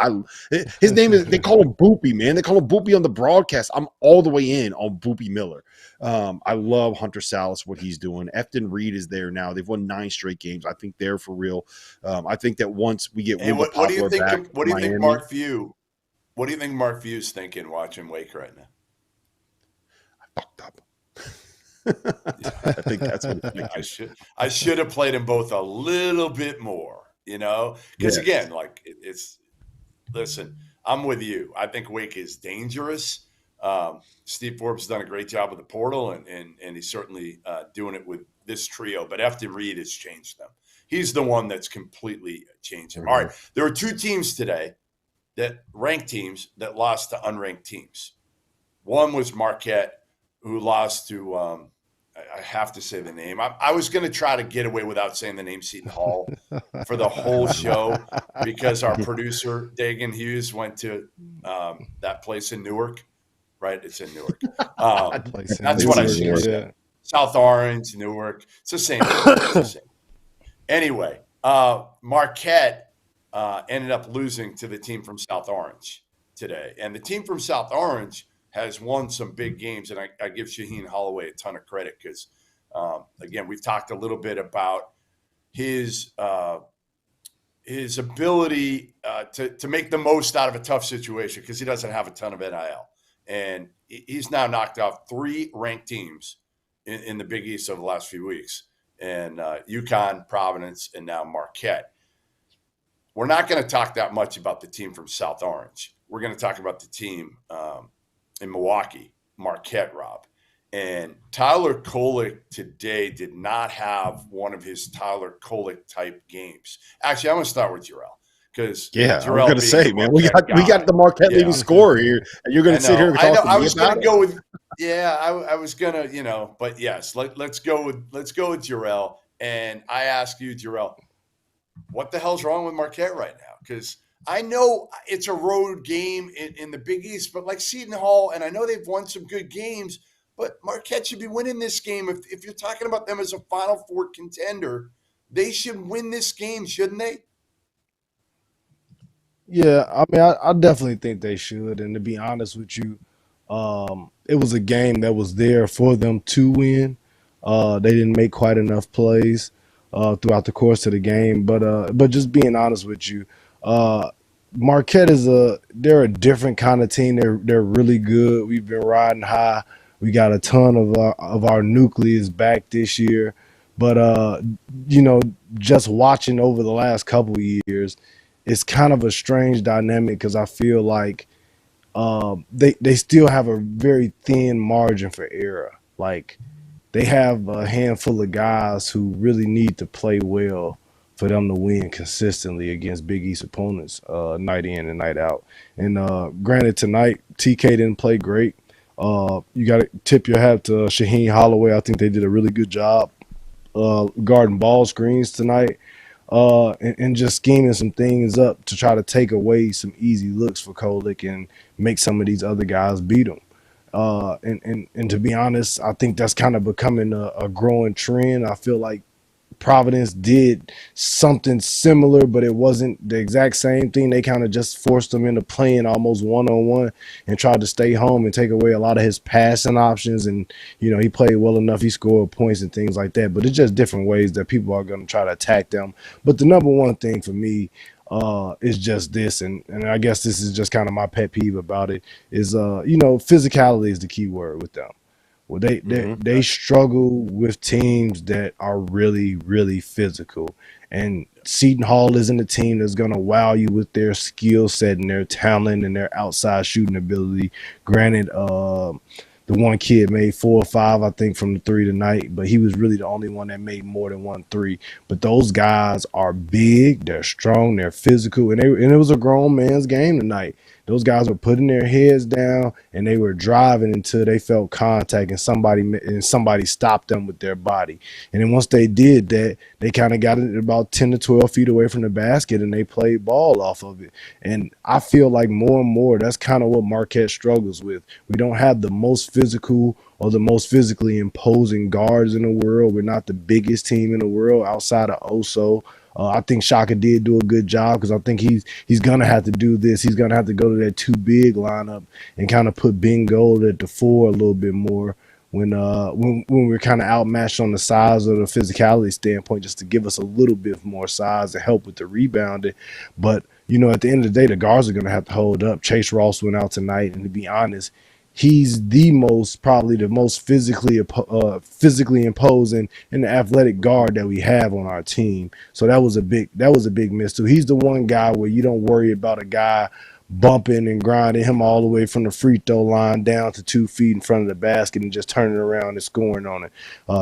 his name is, they call him Boopy, man. They call him Boopy on the broadcast. I'm all the way in on Boopy Miller. I love Hunter Salas, what he's doing. Efton Reed is there now. They've won 9 straight games. I think they're for real. I think that once we get
what do you think? What do you think, Mark Few? What do you think Mark Few's thinking watching Wake right now?
I fucked up. I think that's what
I should have played them both a little bit more, because again, like it's. Listen, I'm with you. I think Wake is dangerous. Steve Forbes has done a great job with the portal, and he's certainly doing it with this trio. But Efton Reed has changed them. He's the one that's completely changed them. Mm-hmm. All right, there were 2 teams today, that ranked teams that lost to unranked teams. One was Marquette, who lost to I have to say the name. I was going to try to get away without saying the name Seton Hall for the whole show because our producer, Dagan Hughes, went to that place in Newark. Right? It's in Newark. That's what I should have said. South Orange, Newark. It's the same. It's the same. Anyway, Marquette ended up losing to the team from South Orange today. And the team from South Orange has won some big games, and I give Shaheen Holloway a ton of credit because, again, we've talked a little bit about his ability to make the most out of a tough situation because he doesn't have a ton of NIL. And he's now knocked off 3 ranked teams in the Big East over the last few weeks, and UConn, Providence, and now Marquette. We're not going to talk that much about the team from South Orange. We're going to talk about the team in Milwaukee, Marquette, Rob. And Tyler Kolek today did not have one of his Tyler Kolek type games. Actually, I'm going to start with Jerel. Because
I was going to say, man, we got the Marquette leading scorer here, and you're going to sit here and talk to me
I was going to go with, I was going to, but yes, let's go with Jerel. And I ask you, Jerel, what the hell's wrong with Marquette right now? Because I know it's a road game in the Big East, but like Seton Hall, and I know they've won some good games, but Marquette should be winning this game. If you're talking about them as a Final Four contender, they should win this game, shouldn't they?
Yeah, I mean, I definitely think they should. And to be honest with you, it was a game that was there for them to win. They didn't make quite enough plays throughout the course of the game. But just being honest with you, Marquette they're a different kind of team. They're really good. We've been riding high. We got a ton of our nucleus back this year. But just watching over the last couple of years, it's kind of a strange dynamic because I feel like they still have a very thin margin for error. Like they have a handful of guys who really need to play well for them to win consistently against Big East opponents night in and night out. And granted, tonight TK didn't play great. You got to tip your hat to Shaheen Holloway. I think they did a really good job guarding ball screens tonight. And just scheming some things up to try to take away some easy looks for Kolek and make some of these other guys beat him. And to be honest, I think that's kind of becoming a growing trend. I feel like Providence did something similar, but it wasn't the exact same thing. They kind of just forced him into playing almost one-on-one and tried to stay home and take away a lot of his passing options. And, he played well enough. He scored points and things like that. But it's just different ways that people are going to try to attack them. But the number one thing for me is just this, and I guess this is just kind of my pet peeve about it, is, physicality is the key word with them. Well, they struggle with teams that are really, really physical. And Seton Hall isn't a team that's going to wow you with their skill set and their talent and their outside shooting ability. Granted, the one kid made 4 or 5, I think, from the 3 tonight, but he was really the only one that made more than 1 3. But those guys are big, they're strong, they're physical, and it was a grown man's game tonight. Those guys were putting their heads down and they were driving until they felt contact and somebody stopped them with their body. And then once they did that, they kind of got it about 10 to 12 feet away from the basket and they played ball off of it. And I feel like more and more that's kind of what Marquette struggles with. We don't have the most physical or the most physically imposing guards in the world. We're not the biggest team in the world outside of Oso. I think Shaka did do a good job because I think he's going to have to do this. He's going to have to go to that too big lineup and kind of put Ben Gold at the 4 a little bit more when we're kind of outmatched on the size or the physicality standpoint, just to give us a little bit more size and help with the rebounding. But, at the end of the day, the guards are going to have to hold up. Chase Ross went out tonight, and to be honest, he's probably the most physically imposing and the athletic guard that we have on our team. So that was a big miss too. He's the one guy where you don't worry about a guy bumping and grinding him all the way from the free throw line down to 2 feet in front of the basket and just turning around and scoring on it.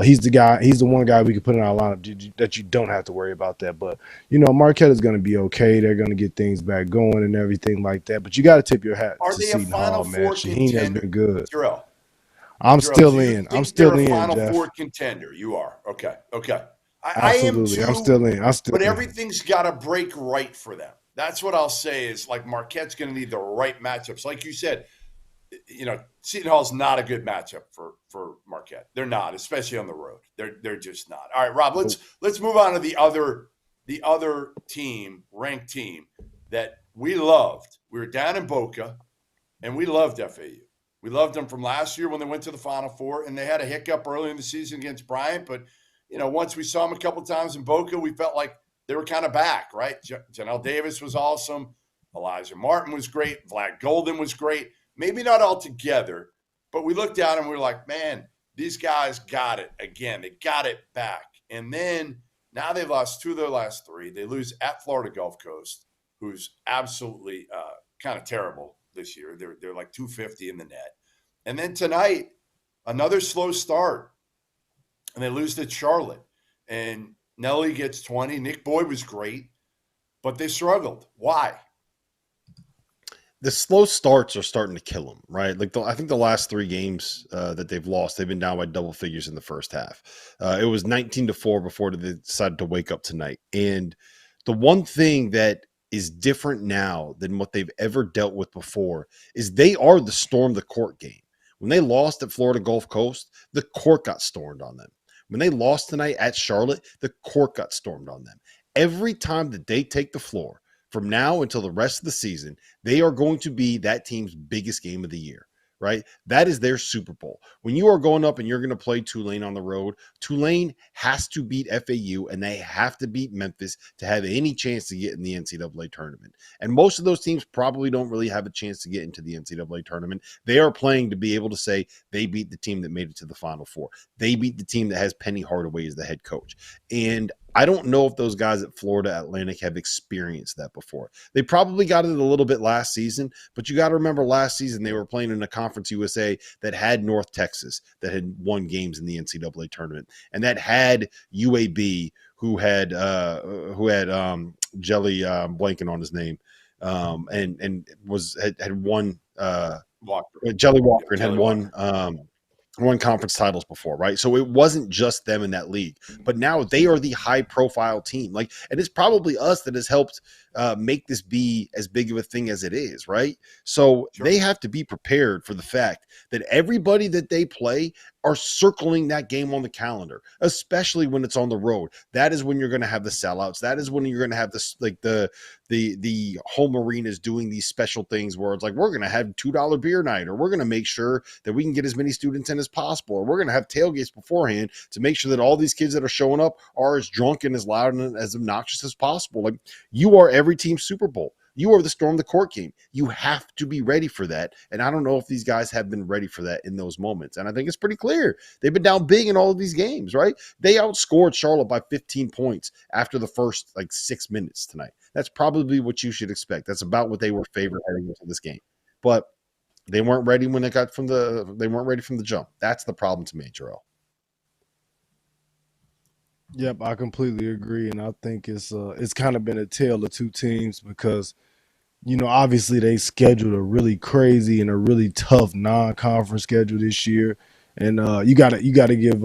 He's the one guy we could put in our lineup that you don't have to worry about that. But Marquette is going to be okay. They're going to get things back going and everything like that. But you got to tip your hat to Seton Hall, man. Shaheen has been good.
Jerel,
I'm still in. I'm still in,
Final
Jeff.
Four contender. You are. Okay.
Absolutely.
I am too,
I'm still in.
but everything's got to break right for them. That's what I'll say is, like, Marquette's going to need the right matchups. Like you said, Seton Hall's not a good matchup for Marquette. They're not, especially on the road. They're just not. All right, Rob, let's move on to the other team, ranked team that we loved. We were down in Boca, and we loved FAU. We loved them from last year when they went to the Final Four, and they had a hiccup early in the season against Bryant. But, once we saw them a couple of times in Boca, we felt like they were kind of back, right? Janelle Davis was awesome. Elijah Martin was great. Vlad Goalden was great. Maybe not all together, but we looked at them and we were like, man, these guys got it again. They got it back. And then now they've lost 2 of their last 3. They lose at Florida Gulf Coast, who's absolutely kind of terrible this year. They're like 250 in the net. And then tonight, another slow start, and they lose to Charlotte. And Nelly gets 20. Nick Boyd was great, but they struggled. Why?
The slow starts are starting to kill them, right? Like I think the last 3 games that they've lost, they've been down by double figures in the first half. It was 19-4 before they decided to wake up tonight. And the one thing that is different now than what they've ever dealt with before is they are the storm the court game. When they lost at Florida Gulf Coast, the court got stormed on them. When they lost tonight at Charlotte, the court got stormed on them. Every time that they take the floor from now until the rest of the season, they are going to be that team's biggest game of the year, right? That is their Super Bowl. When you are going up and you're going to play Tulane on the road, Tulane has to beat FAU and they have to beat Memphis to have any chance to get in the NCAA tournament. And most of those teams probably don't really have a chance to get into the NCAA tournament. They are playing to be able to say they beat the team that made it to the Final Four. They beat the team that has Penny Hardaway as the head coach. And I don't know if those guys at Florida Atlantic have experienced that before. They probably got it a little bit last season, but you got to remember last season they were playing in a Conference USA that had North Texas that had won games in the NCAA tournament, and that had UAB who had Jelly blanking on his name, and had won Jelly Walker and had won conference titles before, right? So it wasn't just them in that league, but now they are the high profile team. Like, and it's probably us that has helped make this be as big of a thing as it is, right? So they have to be prepared for the fact that everybody that they play are circling that game on the calendar, especially when it's on the road. That is when you're going to have the sellouts. That is when you're going to have this, like the home arenas doing these special things where it's like, we're going to have $2 beer night, or we're going to make sure that we can get as many students in as possible, or we're going to have tailgates beforehand to make sure that all these kids that are showing up are as drunk and as loud and as obnoxious as possible. Like, you are every team's Super Bowl. You are the storm the court game. You have to be ready for that. And I don't know if these guys have been ready for that in those moments. And I think it's pretty clear. They've been down big in all of these games, right? They outscored Charlotte by 15 points after the first 6 minutes tonight. That's probably what you should expect. That's about what they were favored heading into this game. But they weren't ready when they weren't ready from the jump. That's the problem to me, Jerel.
Yep, I completely agree, and I think it's kind of been a tale of two teams because Obviously they scheduled a really crazy and a really tough non-conference schedule this year. And you gotta give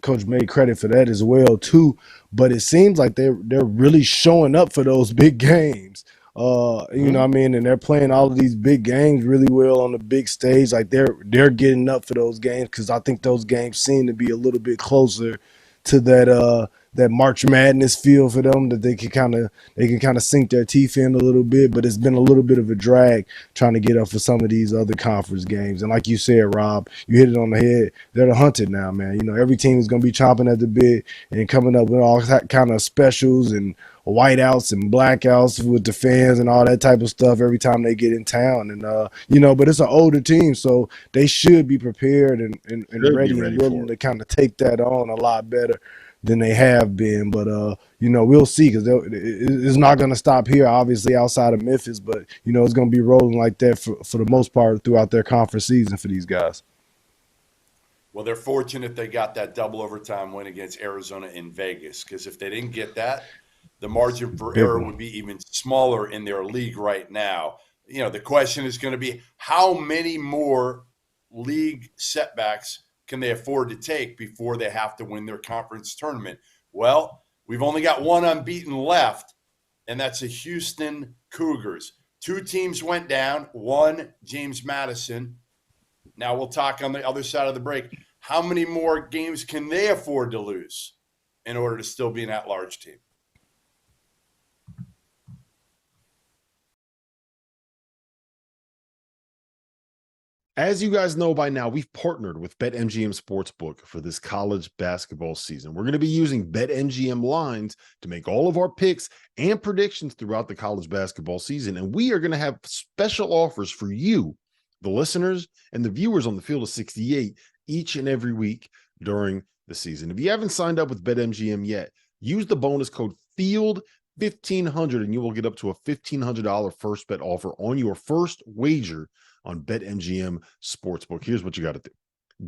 Coach May credit for that as well too. But it seems like they're really showing up for those big games. You know what I mean? And they're playing all of these big games really well on the big stage. Like they're getting up for those games because I think those games seem to be a little bit closer to that March Madness feel for them, that they can kind of sink their teeth in a little bit. But it's been a little bit of a drag trying to get up for some of these other conference games. And like you said, Rob, you hit it on the head. They're the hunted now, man. Every team is going to be chomping at the bit and coming up with all kind of specials and whiteouts and blackouts with the fans and all that type of stuff every time they get in town. And but it's an older team, so they should be prepared and ready and willing to kind of take that on a lot better than they have been. But we'll see, because it's not going to stop here, obviously, outside of Memphis. But it's going to be rolling like that for the most part throughout their conference season for these guys.
Well, they're fortunate they got that double overtime win against Arizona in Vegas, because if they didn't get that, the margin for error would be even smaller in their league right now. The question is going to be, how many more league setbacks can they afford to take before they have to win their conference tournament? Well, we've only got one unbeaten left, and that's the Houston Cougars. Two teams went down, one James Madison. Now we'll talk on the other side of the break. How many more games can they afford to lose in order to still be an at-large team?
As you guys know by now, we've partnered with BetMGM Sportsbook for this college basketball season. We're going to be using BetMGM lines to make all of our picks and predictions throughout the college basketball season. And we are going to have special offers for you, the listeners and the viewers on the Field of 68, each and every week during the season. If you haven't signed up with BetMGM yet, use the bonus code FIELD1500 and you will get up to a $1,500 first bet offer on your first wager on BetMGM Sportsbook. Here's what you got to do.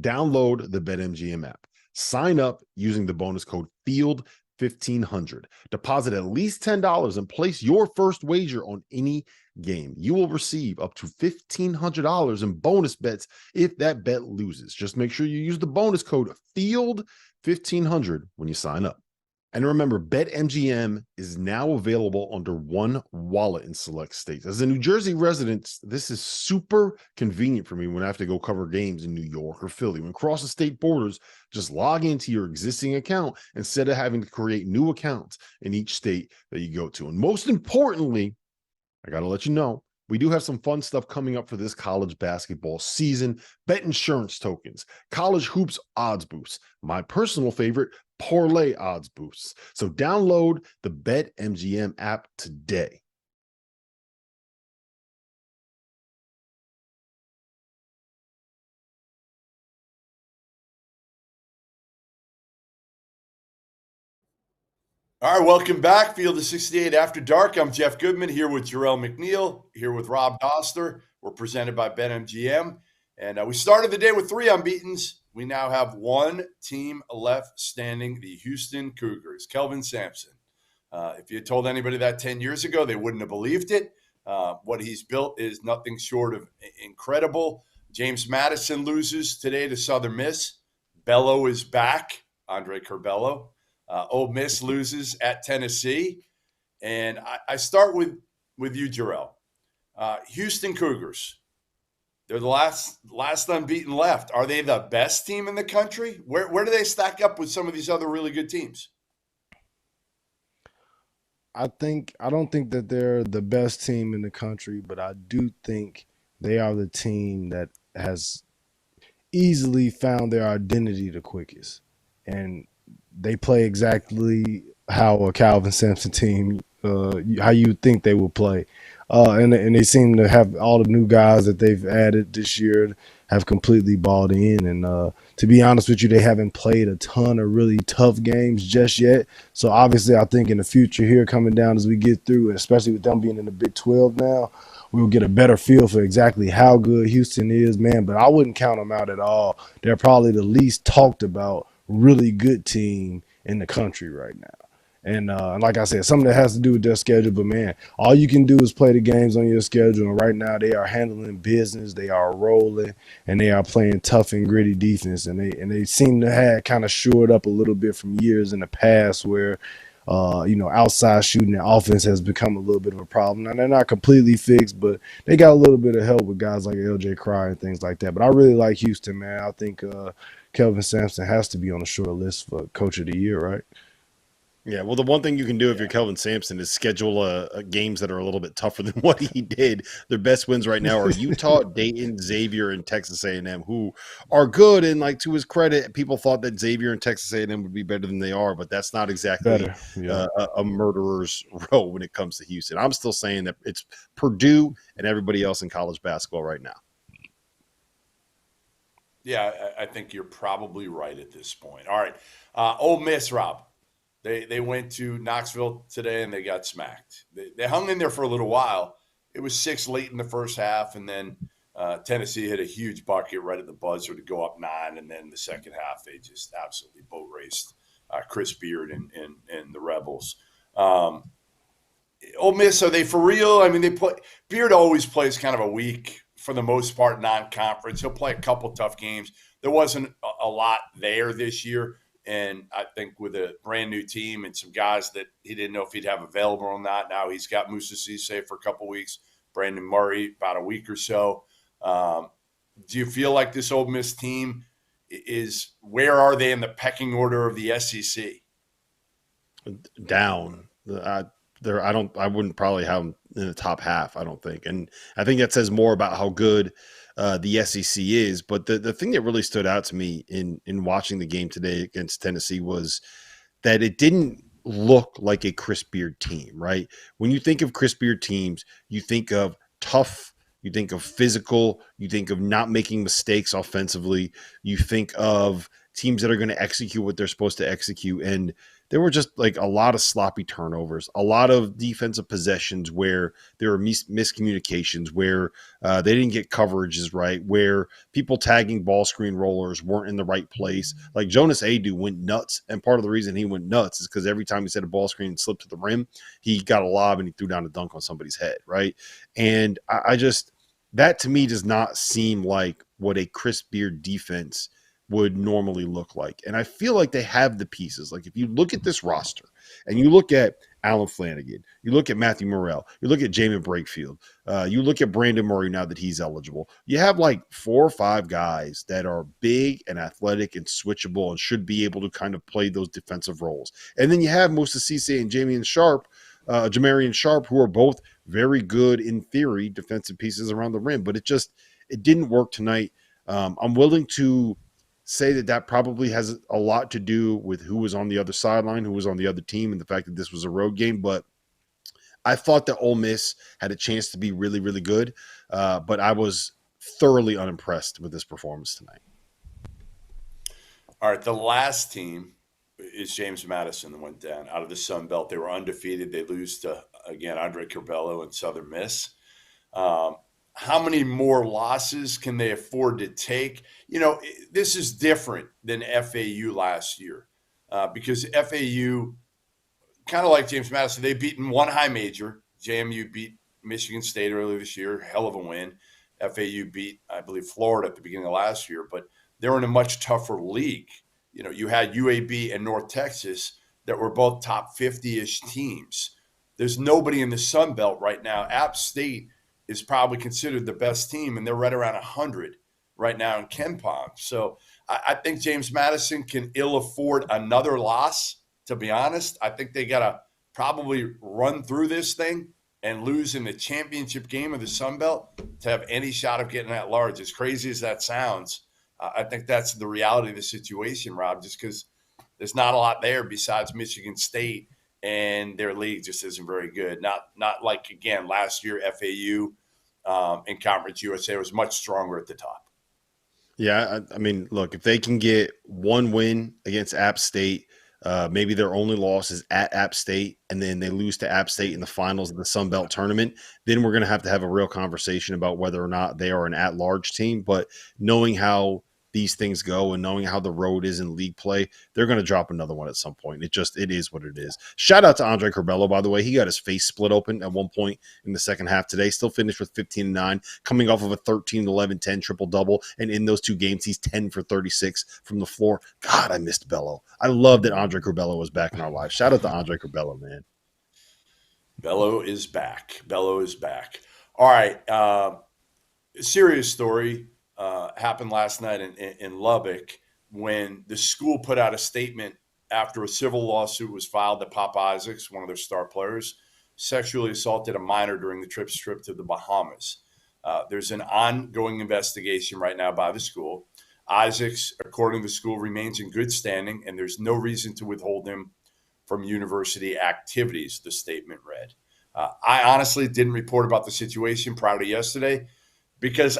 Download the BetMGM app. Sign up using the bonus code FIELD1500. Deposit at least $10 and place your first wager on any game. You will receive up to $1,500 in bonus bets if that bet loses. Just make sure you use the bonus code FIELD1500 when you sign up. And remember, BetMGM is now available under one wallet in select states. As a New Jersey resident, this is super convenient for me when I have to go cover games in New York or Philly. When crossing state borders, just log into your existing account instead of having to create new accounts in each state that you go to. And most importantly, I got to let you know, we do have some fun stuff coming up for this college basketball season. Bet insurance tokens, college hoops odds boosts, my personal favorite, parlay odds boosts. So download the BetMGM app today.
All right, welcome back. Field of 68 After Dark. I'm Jeff Goodman here with Jerel McNeal, here with Rob Dauster. We're presented by BetMGM. And we started the day with 3 unbeatens. We now have one team left standing, the Houston Cougars. Kelvin Sampson. If you had told anybody that 10 years ago, they wouldn't have believed it. What he's built is nothing short of incredible. James Madison loses today to Southern Miss. Bello is back, Andre Curbelo. Ole Miss loses at Tennessee. And I start with you, Jerel. Houston Cougars. They're the last unbeaten left. Are they the best team in the country? Where do they stack up with some of these other really good teams?
I don't think that they're the best team in the country, but I do think they are the team that has easily found their identity the quickest. And they play exactly how a Calvin Sampson team, how you think they will play. And they seem to have all the new guys that they've added this year have completely bought in. And to be honest with you, they haven't played a ton of really tough games just yet. So obviously I think in the future here coming down as we get through, especially with them being in the Big 12 now, we'll get a better feel for exactly how good Houston is, man. But I wouldn't count them out at all. They're probably the least talked about really good team in the country right now. And like I said, some of that has to do with their schedule. But, man, all you can do is play the games on your schedule. And right now they are handling business. They are rolling, and they are playing tough and gritty defense. And they seem to have kind of shored up a little bit from years in the past where, outside shooting and offense has become a little bit of a problem. Now, they're not completely fixed, but they got a little bit of help with guys like LJ Cryer and things like that. But I really like Houston, man. I think Kelvin Sampson has to be on the short list for Coach of the Year, right?
Yeah, well, the one thing you can do if you're Kelvin Sampson is schedule games that are a little bit tougher than what he did. Their best wins right now are Utah, Dayton, Xavier, and Texas A&M, who are good. And like to his credit, people thought that Xavier and Texas A&M would be better than they are, but that's not exactly a murderer's row when it comes to Houston. I'm still saying that it's Purdue and everybody else in college basketball right now.
Yeah, I think you're probably right at this point. All right, Ole Miss, Rob. They went to Knoxville today and they got smacked. They hung in there for a little while. It was 6 late in the first half, and then Tennessee hit a huge bucket right at the buzzer to go up 9. And then the second half, they just absolutely boat raced Chris Beard and the Rebels. Ole Miss, are they for real? I mean, Beard always plays kind of a weak, for the most part, non-conference. He'll play a couple tough games. There wasn't a lot there this year. And I think with a brand new team and some guys that he didn't know if he'd have available or not, now he's got Musa Cisse for a couple weeks, Brandon Murray about a week or so. Do you feel like this Ole Miss team is – where are they in the pecking order of the SEC?
Down. I wouldn't probably have them in the top half, I don't think. And I think that says more about how good the SEC is. But the thing that really stood out to me in watching the game today against Tennessee was that it didn't look like a Chris Beard team, right? When you think of Chris Beard teams, you think of tough, you think of physical, you think of not making mistakes offensively, you think of teams that are going to execute what they're supposed to execute. And there were just like a lot of sloppy turnovers, a lot of defensive possessions where there were miscommunications, where they didn't get coverages right, where people tagging ball screen rollers weren't in the right place. Like Jonas Adu went nuts, and part of the reason he went nuts is because every time he set a ball screen and slipped to the rim, he got a lob and he threw down a dunk on somebody's head, right? And I just – that to me does not seem like what a Chris Beard defense would normally look like. And I feel like they have the pieces. Like if you look at this roster and you look at Alan Flanagan, you look at Matthew Morrell, you look at Jamin Brakefield, you look at Brandon Murray now that he's eligible, you have like 4 or 5 guys that are big and athletic and switchable and should be able to kind of play those defensive roles. And then you have Musa Cisse and Jamarian Sharp, who are both very good in theory defensive pieces around the rim, but it didn't work tonight. I'm willing to say that probably has a lot to do with who was on the other sideline, who was on the other team, and the fact that this was a road game. But I thought that Ole Miss had a chance to be really, really good, but I was thoroughly unimpressed with this performance tonight.
All right, the last team is James Madison that went down out of the Sun Belt. They were undefeated. They lose to, again, Andre Curbelo and Southern Miss. How many more losses can they afford to take? You know, this is different than FAU last year because FAU, kind of like James Madison, they've beaten one high major. JMU beat Michigan State earlier this year, hell of a win. FAU beat, I believe, Florida at the beginning of last year, but they're in a much tougher league. You know, you had UAB and North Texas that were both top 50-ish teams. There's nobody in the Sun Belt right now. App State is probably considered the best team, and they're right around 100 right now in KenPom. So I think James Madison can ill afford another loss, to be honest. I think they got to probably run through this thing and lose in the championship game of the Sun Belt to have any shot of getting at large. As crazy as that sounds, I think that's the reality of the situation, Rob, just because there's not a lot there besides Michigan State, and their league just isn't very good. Not like, again, last year FAU in Conference USA was much stronger at the top.
Yeah, I mean, look, if they can get one win against App State, maybe their only loss is at App State, and then they lose to App State in the finals of the Sun Belt tournament, then we're going to have a real conversation about whether or not they are an at-large team. But knowing how these things go and knowing how the road is in league play, they're going to drop another one at some point. It is what it is. Shout out to Andre Curbelo, by the way. He got his face split open at one point in the second half today. Still finished with 15-9, coming off of a 13-11-10 triple-double. And in those two games, he's 10 for 36 from the floor. God, I missed Bello. I love that Andre Curbelo was back in our lives. Shout out to Andre Curbelo, man.
Bello is back. Bello is back. All right. Serious story. Happened last night in Lubbock when the school put out a statement after a civil lawsuit was filed that Pop Isaacs, one of their star players, sexually assaulted a minor during the trip to the Bahamas. There's an ongoing investigation right now by the school. Isaacs, according to the school, remains in good standing, and there's no reason to withhold him from university activities, the statement read. I honestly didn't report about the situation prior to yesterday because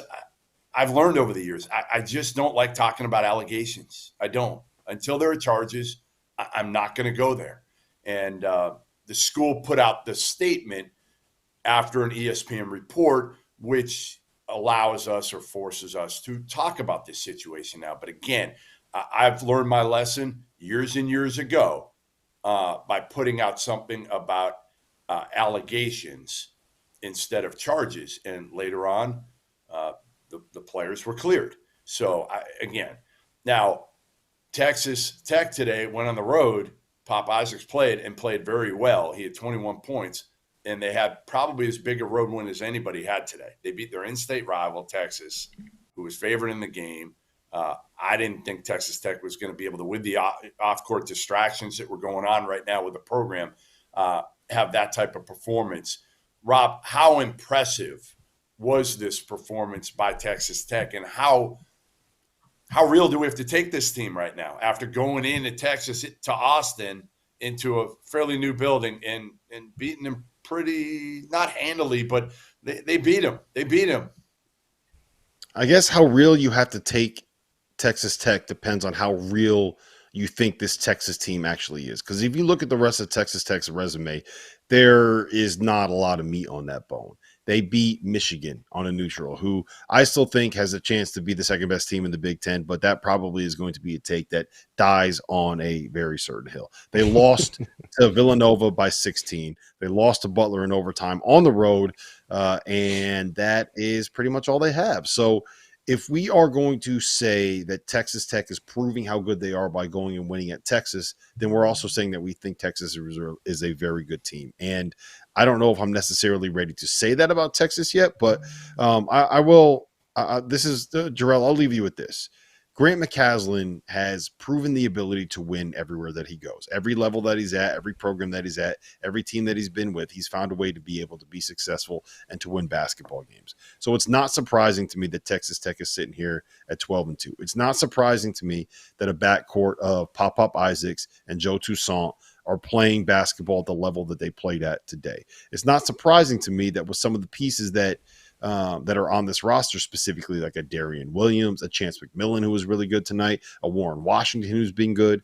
I've learned over the years, I just don't like talking about allegations. I don't. Until there are charges, I'm not going to go there. And the school put out the statement after an ESPN report, which allows us or forces us to talk about this situation now. But again, I've learned my lesson years and years ago by putting out something about allegations instead of charges. And later on, the players were cleared. So, again, now Texas Tech today went on the road. Pop Isaacs played very well. He had 21 points, and they had probably as big a road win as anybody had today. They beat their in-state rival, Texas, who was favored in the game. I didn't think Texas Tech was going to be able to, with the off-court distractions that were going on right now with the program, have that type of performance. Rob, how impressive was this performance by Texas Tech, and how real do we have to take this team right now after going into Texas to Austin into a fairly new building and beating them pretty, not handily, but they beat them. They beat them.
I guess how real you have to take Texas Tech depends on how real you think this Texas team actually is. Because if you look at the rest of Texas Tech's resume, there is not a lot of meat on that bone. They beat Michigan on a neutral, who I still think has a chance to be the second best team in the Big Ten, but that probably is going to be a take that dies on a very certain hill. They lost to Villanova by 16. They lost to Butler in overtime on the road, and that is pretty much all they have. So if we are going to say that Texas Tech is proving how good they are by going and winning at Texas, then we're also saying that we think Texas is a very good team. And I don't know if I'm necessarily ready to say that about Texas yet, but I will. This is Jerel. I'll leave you with this. Grant McCasland has proven the ability to win everywhere that he goes. Every level that he's at, every program that he's at, every team that he's been with, he's found a way to be able to be successful and to win basketball games. So it's not surprising to me that Texas Tech is sitting here at 12-2. It's not surprising to me that a backcourt of Pop Isaacs and Joe Toussaint are playing basketball at the level that they played at today. It's not surprising to me that with some of the pieces that are on this roster, specifically like a Darian Williams, a Chance McMillan, who was really good tonight, a Warren Washington, who's been good.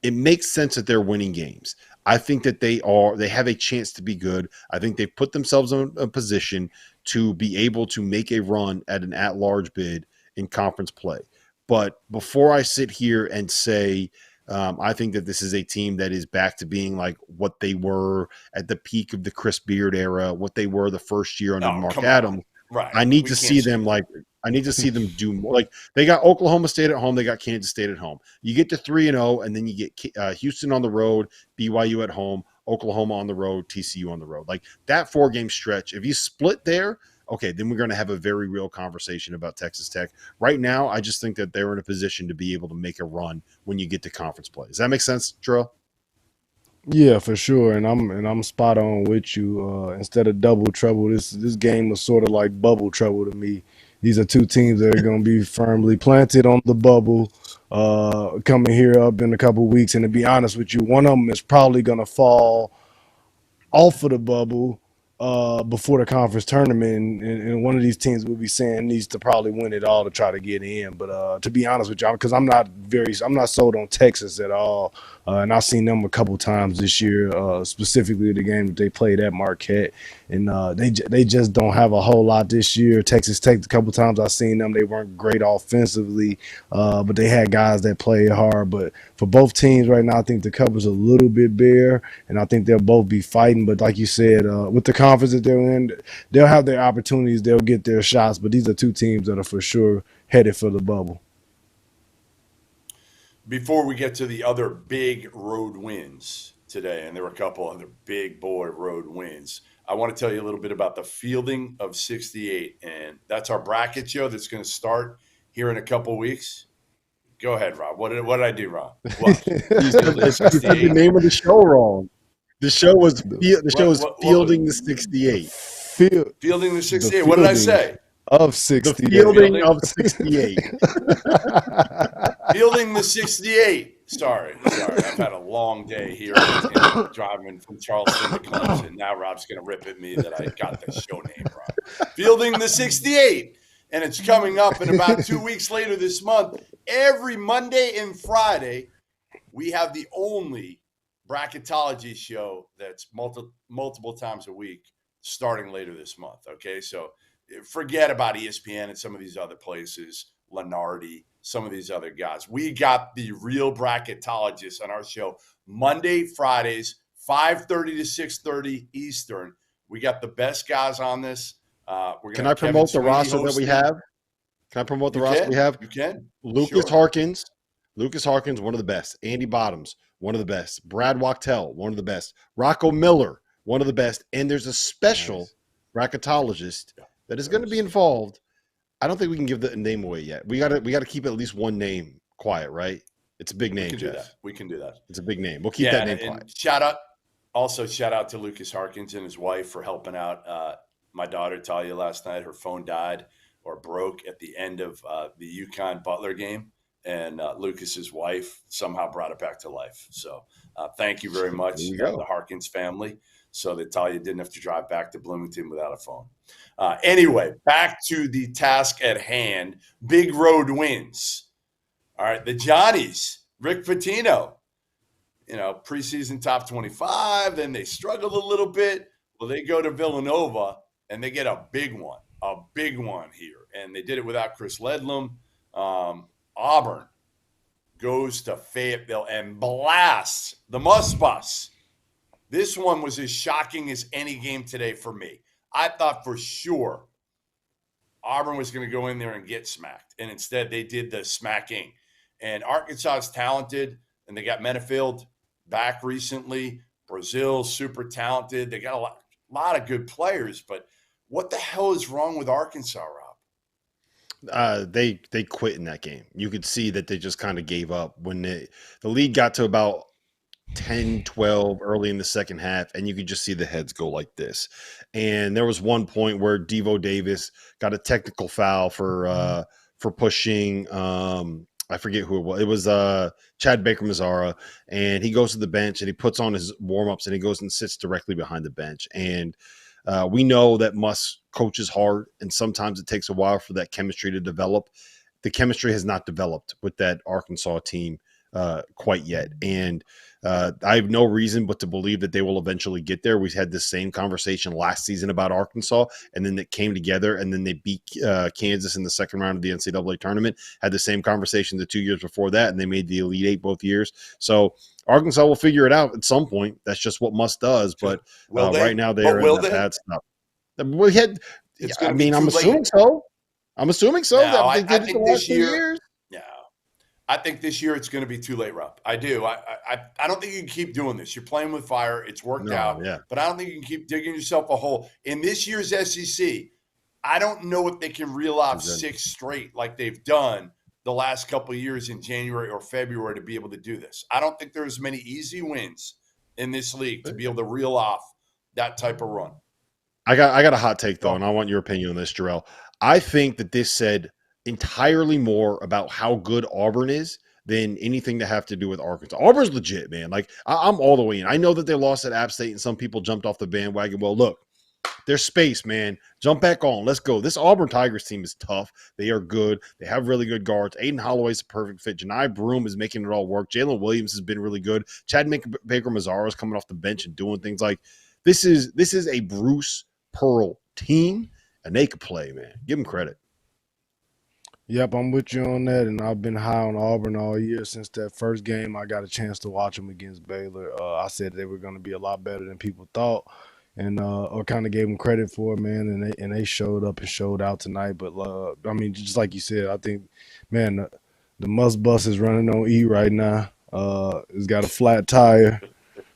It makes sense that they're winning games. I think that they have a chance to be good. I think they've put themselves in a position to be able to make a run at an at-large bid in conference play. But before I sit here and say, I think that this is a team that is back to being like what they were at the peak of the Chris Beard era, what they were the first year under Mark Adams.
Right.
I need to see them do more. Like they got Oklahoma State at home, they got Kansas State at home. You get to 3-0, and then you get Houston on the road, BYU at home, Oklahoma on the road, TCU on the road. Like that 4-game stretch, if you split there, okay, then we're going to have a very real conversation about Texas Tech. Right now, I just think that they're in a position to be able to make a run when you get to conference play. Does that make sense, Terrell?
Yeah, for sure, and I'm spot on with you. Instead of double trouble, this game was sort of like bubble trouble to me. These are two teams that are going to be firmly planted on the bubble, coming here up in a couple of weeks. And to be honest with you, one of them is probably going to fall off of the bubble before the conference tournament, and one of these teams will be saying needs to probably win it all to try to get in. But to be honest with y'all, because I'm not sold on Texas at all, and I've seen them a couple times this year, specifically the game that they played at Marquette, and they just don't have a whole lot this year. Texas Tech, a couple times I've seen them, they weren't great offensively, but they had guys that played hard. But for both teams right now, I think the cover's a little bit bare, and I think they'll both be fighting. But like you said, with the conference that they're in, they'll have their opportunities, they'll get their shots. But these are two teams that are for sure headed for the bubble.
Before we get to the other big road wins today, and there were a couple other big boy road wins, I want to tell you a little bit about the Fielding of 68, and that's our bracket show that's going to start here in a couple weeks. Go ahead, Rob. What did I do, Rob? What?
You said the name of the show wrong. The show was Fielding the 68.
Fielding the 68. What did I say?
Of 68.
The Fielding of 68.
Fielding the 68. Sorry. I've had a long day here driving from Charleston to Clemson. Now Rob's going to rip at me that I got the show name wrong. Fielding the 68. And it's coming up in about 2 weeks later this month. Every Monday and Friday, we have the only bracketology show that's multiple times a week starting later this month. Okay, so forget about ESPN and some of these other places, Lenardi, some of these other guys. We got the real bracketologists on our show Monday, Fridays, 5:30 to 6:30 Eastern. We got the best guys on this.
Can I promote the roster that we have? Can I promote the roster we have?
You can.
Lucas Harkins, one of the best. Andy Bottoms, one of the best. Brad Wachtel, one of the best. Rocco Miller, one of the best. And there's a special bracketologist that is going to be involved. I don't think we can give the name away yet. We got to keep at least one name quiet, right? It's a big name, Jeff.
We can do that.
It's a big name. We'll keep that name quiet.
Shout out to Lucas Harkins and his wife for helping out. My daughter Talia last night, her phone died or broke at the end of the UConn Butler game, and Lucas's wife somehow brought it back to life. So thank you very much, the Harkins family, so that Talia didn't have to drive back to Bloomington without a phone. Anyway, back to the task at hand. Big road wins. All right, the Johnnies, Rick Pitino, preseason top 25, then they struggled a little bit. Well, they go to Villanova, and they get a big one here. And they did it without Chris Ledlam. Auburn goes to Fayetteville and blasts the Muss Bus. This one was as shocking as any game today for me. I thought for sure Auburn was going to go in there and get smacked. And instead, they did the smacking. And Arkansas is talented, and they got Menefield back recently. Brazil, super talented. They got a lot of good players, but what the hell is wrong with Arkansas, Rob?
They quit in that game. You could see that they just kind of gave up when the lead got to about 10, 12 early in the second half, and you could just see the heads go like this. And there was one point where Devo Davis got a technical foul for pushing I forget who it was. It was Chad Baker-Mazara, and he goes to the bench and he puts on his warm-ups and he goes and sits directly behind the bench. And we know that Muss coaches hard, and sometimes it takes a while for that chemistry to develop. The chemistry has not developed with that Arkansas team quite yet. And I have no reason but to believe that they will eventually get there. We had the same conversation last season about Arkansas, and then it came together, and then they beat Kansas in the second round of the NCAA tournament. Had the same conversation the 2 years before that, and they made the Elite Eight both years. So Arkansas will figure it out at some point. That's just what Muss does. But right now they are in the bad stuff. We had. I'm assuming so. I'm assuming so.
No,
I think this year.
Yeah. I think this year it's going to be too late, Rob. I do. I don't think you can keep doing this. You're playing with fire. It's worked out. Yeah. But I don't think you can keep digging yourself a hole. In this year's SEC, I don't know if they can reel off 6 straight like they've done the last couple of years in January or February to be able to do this. I don't think there's many easy wins in this league to be able to reel off that type of run.
I got a hot take, though, and I want your opinion on this, Jerel. I think that this said entirely more about how good Auburn is than anything to have to do with Arkansas. Auburn's legit, man. Like, I'm all the way in. I know that they lost at App State and some people jumped off the bandwagon. Well, look, There's space, man. Jump back on. Let's go. This Auburn Tigers team is tough. They are good. They have really good guards. Aiden Holloway's a perfect fit. Janai Broom is making it all work. Jalen Williams has been really good. Chad Baker Mazzaro is coming off the bench and doing things like this is a Bruce Pearl team, and they could play, man. Give them credit.
Yep, I'm with you on that, and I've been high on Auburn all year since that first game. I got a chance to watch them against Baylor. I said they were going to be a lot better than people thought, and or kind of gave them credit for it, man. And they showed up and showed out tonight. But I mean, just like you said, I think, man, the Must Bus is running on E right now. It's got a flat tire.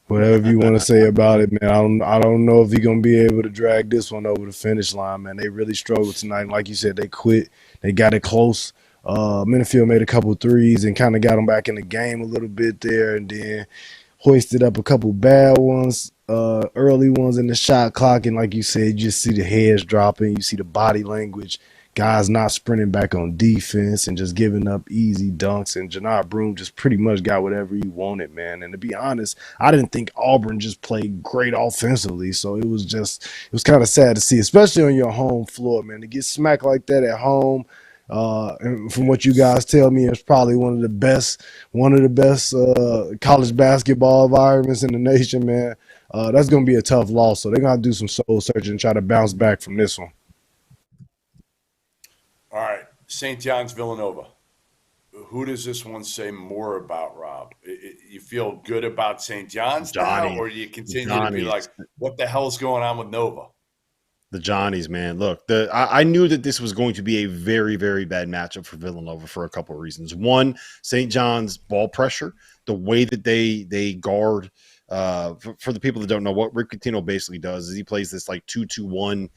Whatever you want to say about it, man. I don't know if he's gonna be able to drag this one over the finish line, man. They really struggled tonight. And like you said, they quit. They got it close. Minifield made a couple threes and kind of got them back in the game a little bit there, and then hoisted up a couple bad ones, early ones in the shot clock. And like you said, you just see the heads dropping. You see the body language. Guys not sprinting back on defense and just giving up easy dunks. And Janai Broom just pretty much got whatever he wanted, man. And to be honest, I didn't think Auburn just played great offensively. So it was kind of sad to see, especially on your home floor, man. To get smacked like that at home. And from what you guys tell me, it's probably one of the best college basketball environments in the nation, man. That's going to be a tough loss. So they're going to do some soul searching and try to bounce back from this one.
All right, St. John's Villanova. Who does this one say more about, Rob? You feel good about St. John's now, or do you continue to be like, what the hell's going on with Nova?
The Johnnies, man. Look, I knew that this was going to be a very, very bad matchup for Villanova for a couple of reasons. One, St. John's ball pressure, the way that they guard. For the people that don't know, what Rick Pitino basically does is he plays this like 2-2-1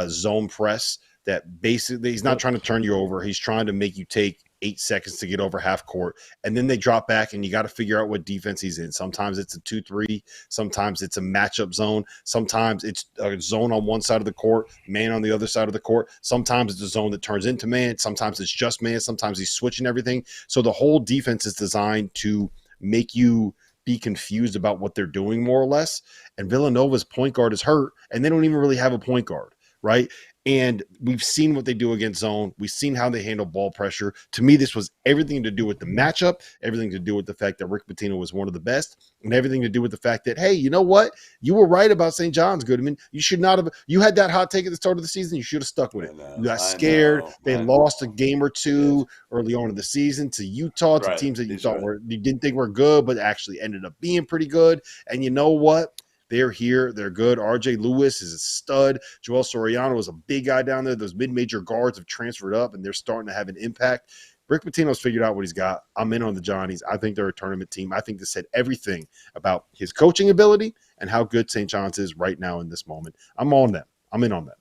zone press. That basically he's not trying to turn you over. He's trying to make you take 8 seconds to get over half court. And then they drop back and you got to figure out what defense he's in. Sometimes it's a 2-3. Sometimes it's a matchup zone. Sometimes it's a zone on one side of the court, man on the other side of the court. Sometimes it's a zone that turns into man. Sometimes it's just man. Sometimes he's switching everything. So the whole defense is designed to make you be confused about what they're doing more or less. And Villanova's point guard is hurt and they don't even really have a point guard, right? And we've seen what they do against zone. We've seen how they handle ball pressure. To me, this was everything to do with the matchup, everything to do with the fact that Rick Pitino was one of the best, and everything to do with the fact that, hey, you know what? You were right about St. John's, Goodman. You should not have. You had that hot take at the start of the season. You should have stuck with it. You got scared. They lost a game or two early on in the season to Utah, to teams that you didn't think were good, but actually ended up being pretty good. And you know what? They're here. They're good. RJ Lewis is a stud. Joel Soriano is a big guy down there. Those mid-major guards have transferred up, and they're starting to have an impact. Rick Pitino's figured out what he's got. I'm in on the Johnnies. I think they're a tournament team. I think this said everything about his coaching ability and how good St. John's is right now in this moment. I'm on them. I'm in on them.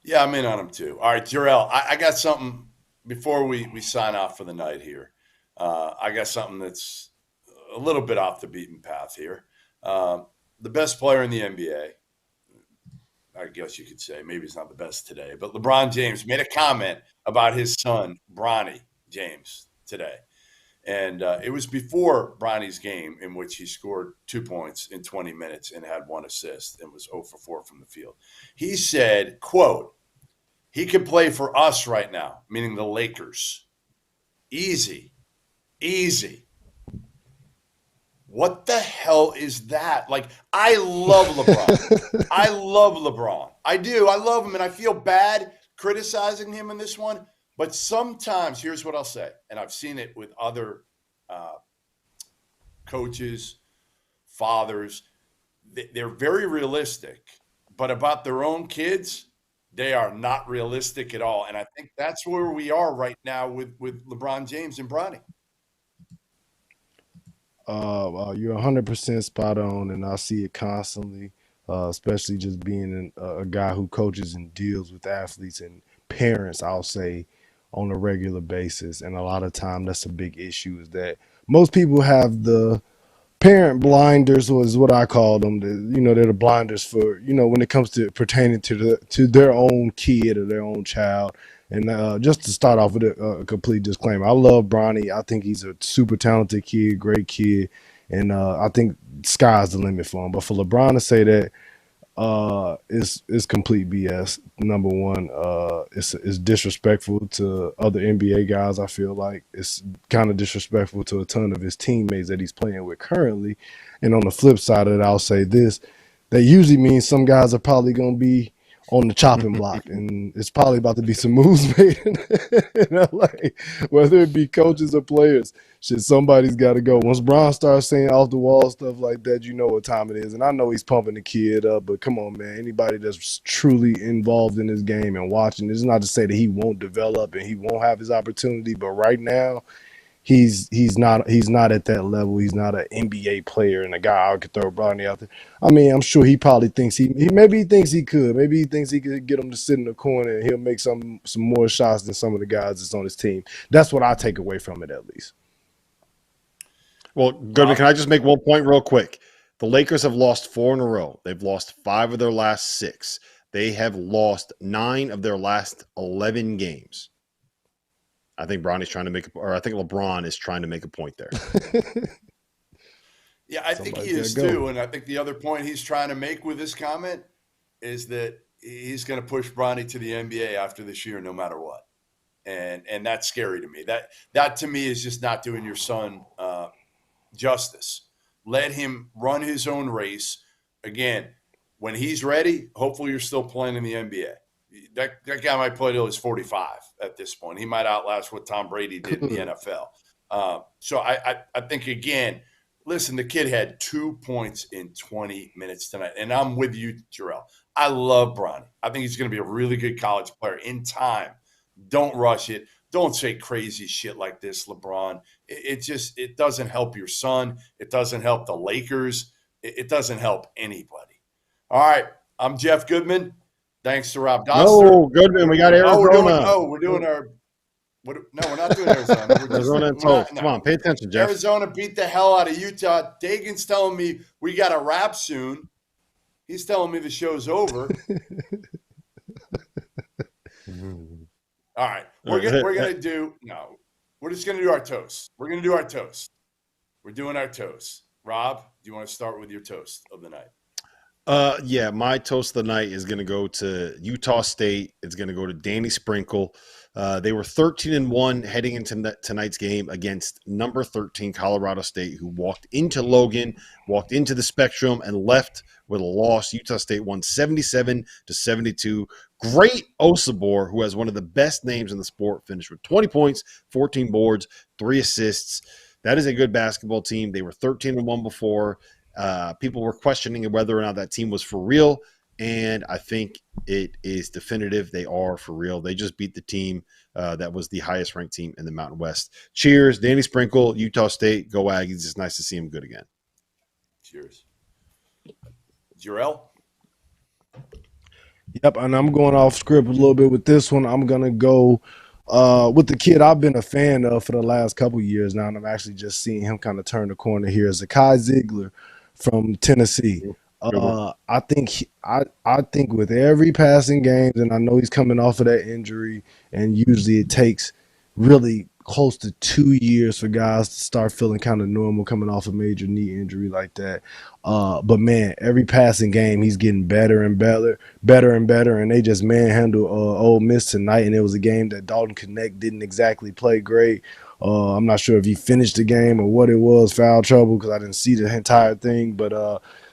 Yeah, I'm in on them too. All right, Jerel, I got something before we sign off for the night here. I got something that's a little bit off the beaten path here. The best player in the NBA, I guess you could say, maybe he's not the best today, but LeBron James made a comment about his son, Bronny James, today. And it was before Bronny's game in which he scored 2 points in 20 minutes and had 1 assist and was 0 for 4 from the field. He said, quote, he can play for us right now, meaning the Lakers. Easy. What the hell is that? Like, I love LeBron. I love LeBron. I do. I love him, and I feel bad criticizing him in this one. But sometimes, here's what I'll say, and I've seen it with other coaches, fathers. They're very realistic, but about their own kids, they are not realistic at all. And I think that's where we are right now with LeBron James and Bronny.
You're 100% spot on, and I see it constantly, especially just being a guy who coaches and deals with athletes and parents, I'll say, on a regular basis. And a lot of time that's a big issue, is that most people have the parent blinders, is what I call them. They're the blinders for, when it comes to pertaining to their own kid or their own child. And just to start off with a complete disclaimer, I love Bronny. I think he's a super talented kid, great kid. And I think sky's the limit for him. But for LeBron to say that, is complete BS. Number one, it's disrespectful to other NBA guys. I feel like it's kind of disrespectful to a ton of his teammates that he's playing with currently. And on the flip side of it, I'll say this: that usually means some guys are probably going to be on the chopping block, and it's probably about to be some moves made in LA, whether it be coaches or players. Shit, somebody's got to go. Once Bron starts saying off the wall stuff like that, you know what time it is. And I know he's pumping the kid up, but come on, man. Anybody that's truly involved in this game and watching, it's not to say that he won't develop and he won't have his opportunity, but right now, he's not at that level. He's not an NBA player and a guy I could throw Bronny out there. I mean, I'm sure he probably thinks maybe he thinks he could. Maybe he thinks he could get him to sit in the corner and he'll make some more shots than some of the guys that's on his team. That's what I take away from it, at least.
Well, Goodman, can I just make one point real quick? The Lakers have lost 4 in a row. They've lost 5 of their last 6. They have lost 9 of their last 11 games. I think I think LeBron is trying to make a point there.
Yeah, I think he is too. And I think the other point he's trying to make with this comment is that he's going to push Bronny to the NBA after this year, no matter what. And that's scary to me. That to me is just not doing your son justice. Let him run his own race. Again, when he's ready, hopefully you're still playing in the NBA. That guy might play till he's 45 at this point. He might outlast what Tom Brady did in the NFL. So I think, again, listen, the kid had 2 points in 20 minutes tonight. And I'm with you, Jerel. I love Bronny. I think he's going to be a really good college player in time. Don't rush it. Don't say crazy shit like this, LeBron. It doesn't help your son. It doesn't help the Lakers. It doesn't help anybody. All right. I'm Jeff Goodman. Thanks to Rob Dauster.
No, Goodman, we got Arizona.
We're doing our – no, we're not doing Arizona.
Arizona and Toast. Come on, pay attention, Jeff.
Arizona beat the hell out of Utah. Dagan's telling me we got a wrap soon. He's telling me the show's over. All right. We're just going to do our toast. We're going to do our toast. We're doing our toast. Rob, do you want to start with your toast of the night?
Yeah, my toast of the night is going to go to Utah State. It's going to go to Danny Sprinkle. They were 13-1 heading into tonight's game against number 13 Colorado State, who walked into Logan, walked into the Spectrum, and left with a loss. Utah State won 77-72. Great Osabor, who has one of the best names in the sport, finished with 20 points, 14 boards, 3 assists. That is a good basketball team. They were 13-1 before. People were questioning whether or not that team was for real, and I think it is definitive. They are for real. They just beat the team that was the highest-ranked team in the Mountain West. Cheers, Danny Sprinkle, Utah State. Go Aggies. It's nice to see him good again.
Cheers. Jerel?
Yep, and I'm going off script a little bit with this one. I'm going to go with the kid I've been a fan of for the last couple years now, and I'm actually just seeing him kind of turn the corner here. Zakai Ziegler from Tennessee. I think with every passing game, and I know he's coming off of that injury, and usually it takes really close to 2 years for guys to start feeling kind of normal coming off a major knee injury like that. But man, every passing game he's getting better and better, and they just manhandled Ole Miss tonight, and it was a game that Dalton Connect didn't exactly play great. I'm not sure if he finished the game or what it was, foul trouble, because I didn't see the entire thing. But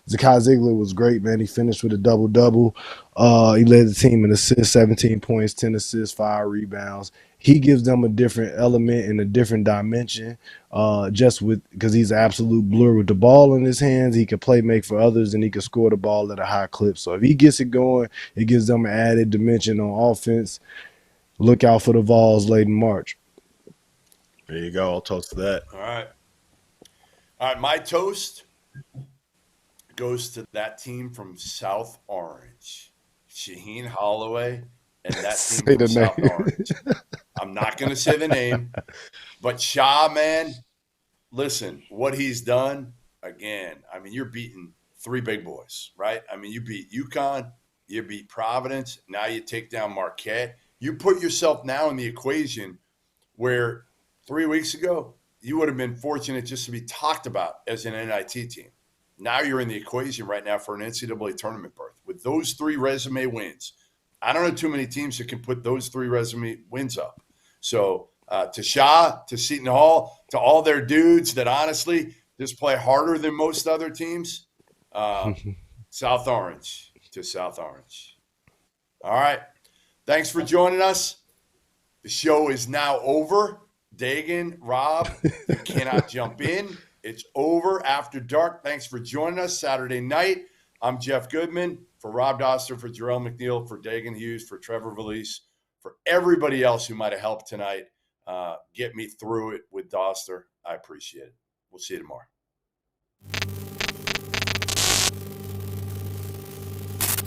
Zakai Ziegler was great, man. He finished with a double-double. He led the team in assists, 17 points, 10 assists, 5 rebounds. He gives them a different element and a different dimension because he's an absolute blur with the ball in his hands. He can make for others, and he can score the ball at a high clip. So if he gets it going, it gives them an added dimension on offense. Look out for the Vols late in March.
There you go. I'll toast to that.
All right. My toast goes to that team from South Orange, Shaheen Holloway, and that team from South Orange. I'm not going to say the name, but Shah, man, listen, what he's done, again, I mean, you're beating 3 big boys, right? I mean, you beat UConn, you beat Providence, now you take down Marquette. You put yourself now in the equation where 3 weeks ago, you would have been fortunate just to be talked about as an NIT team. Now you're in the equation right now for an NCAA tournament berth with those 3 resume wins. I don't know too many teams that can put those 3 resume wins up. So to Shaw, to Seton Hall, to all their dudes that honestly just play harder than most other teams, South Orange to South Orange. All right. Thanks for joining us. The show is now over. Dagan, Rob, you cannot jump in. It's over after dark. Thanks for joining us Saturday night. I'm Jeff Goodman. For Rob Dauster, for Jerel McNeal, for Dagan Hughes, for Trevor Valise, for everybody else who might have helped tonight get me through it with Dauster. I appreciate it. We'll see you tomorrow.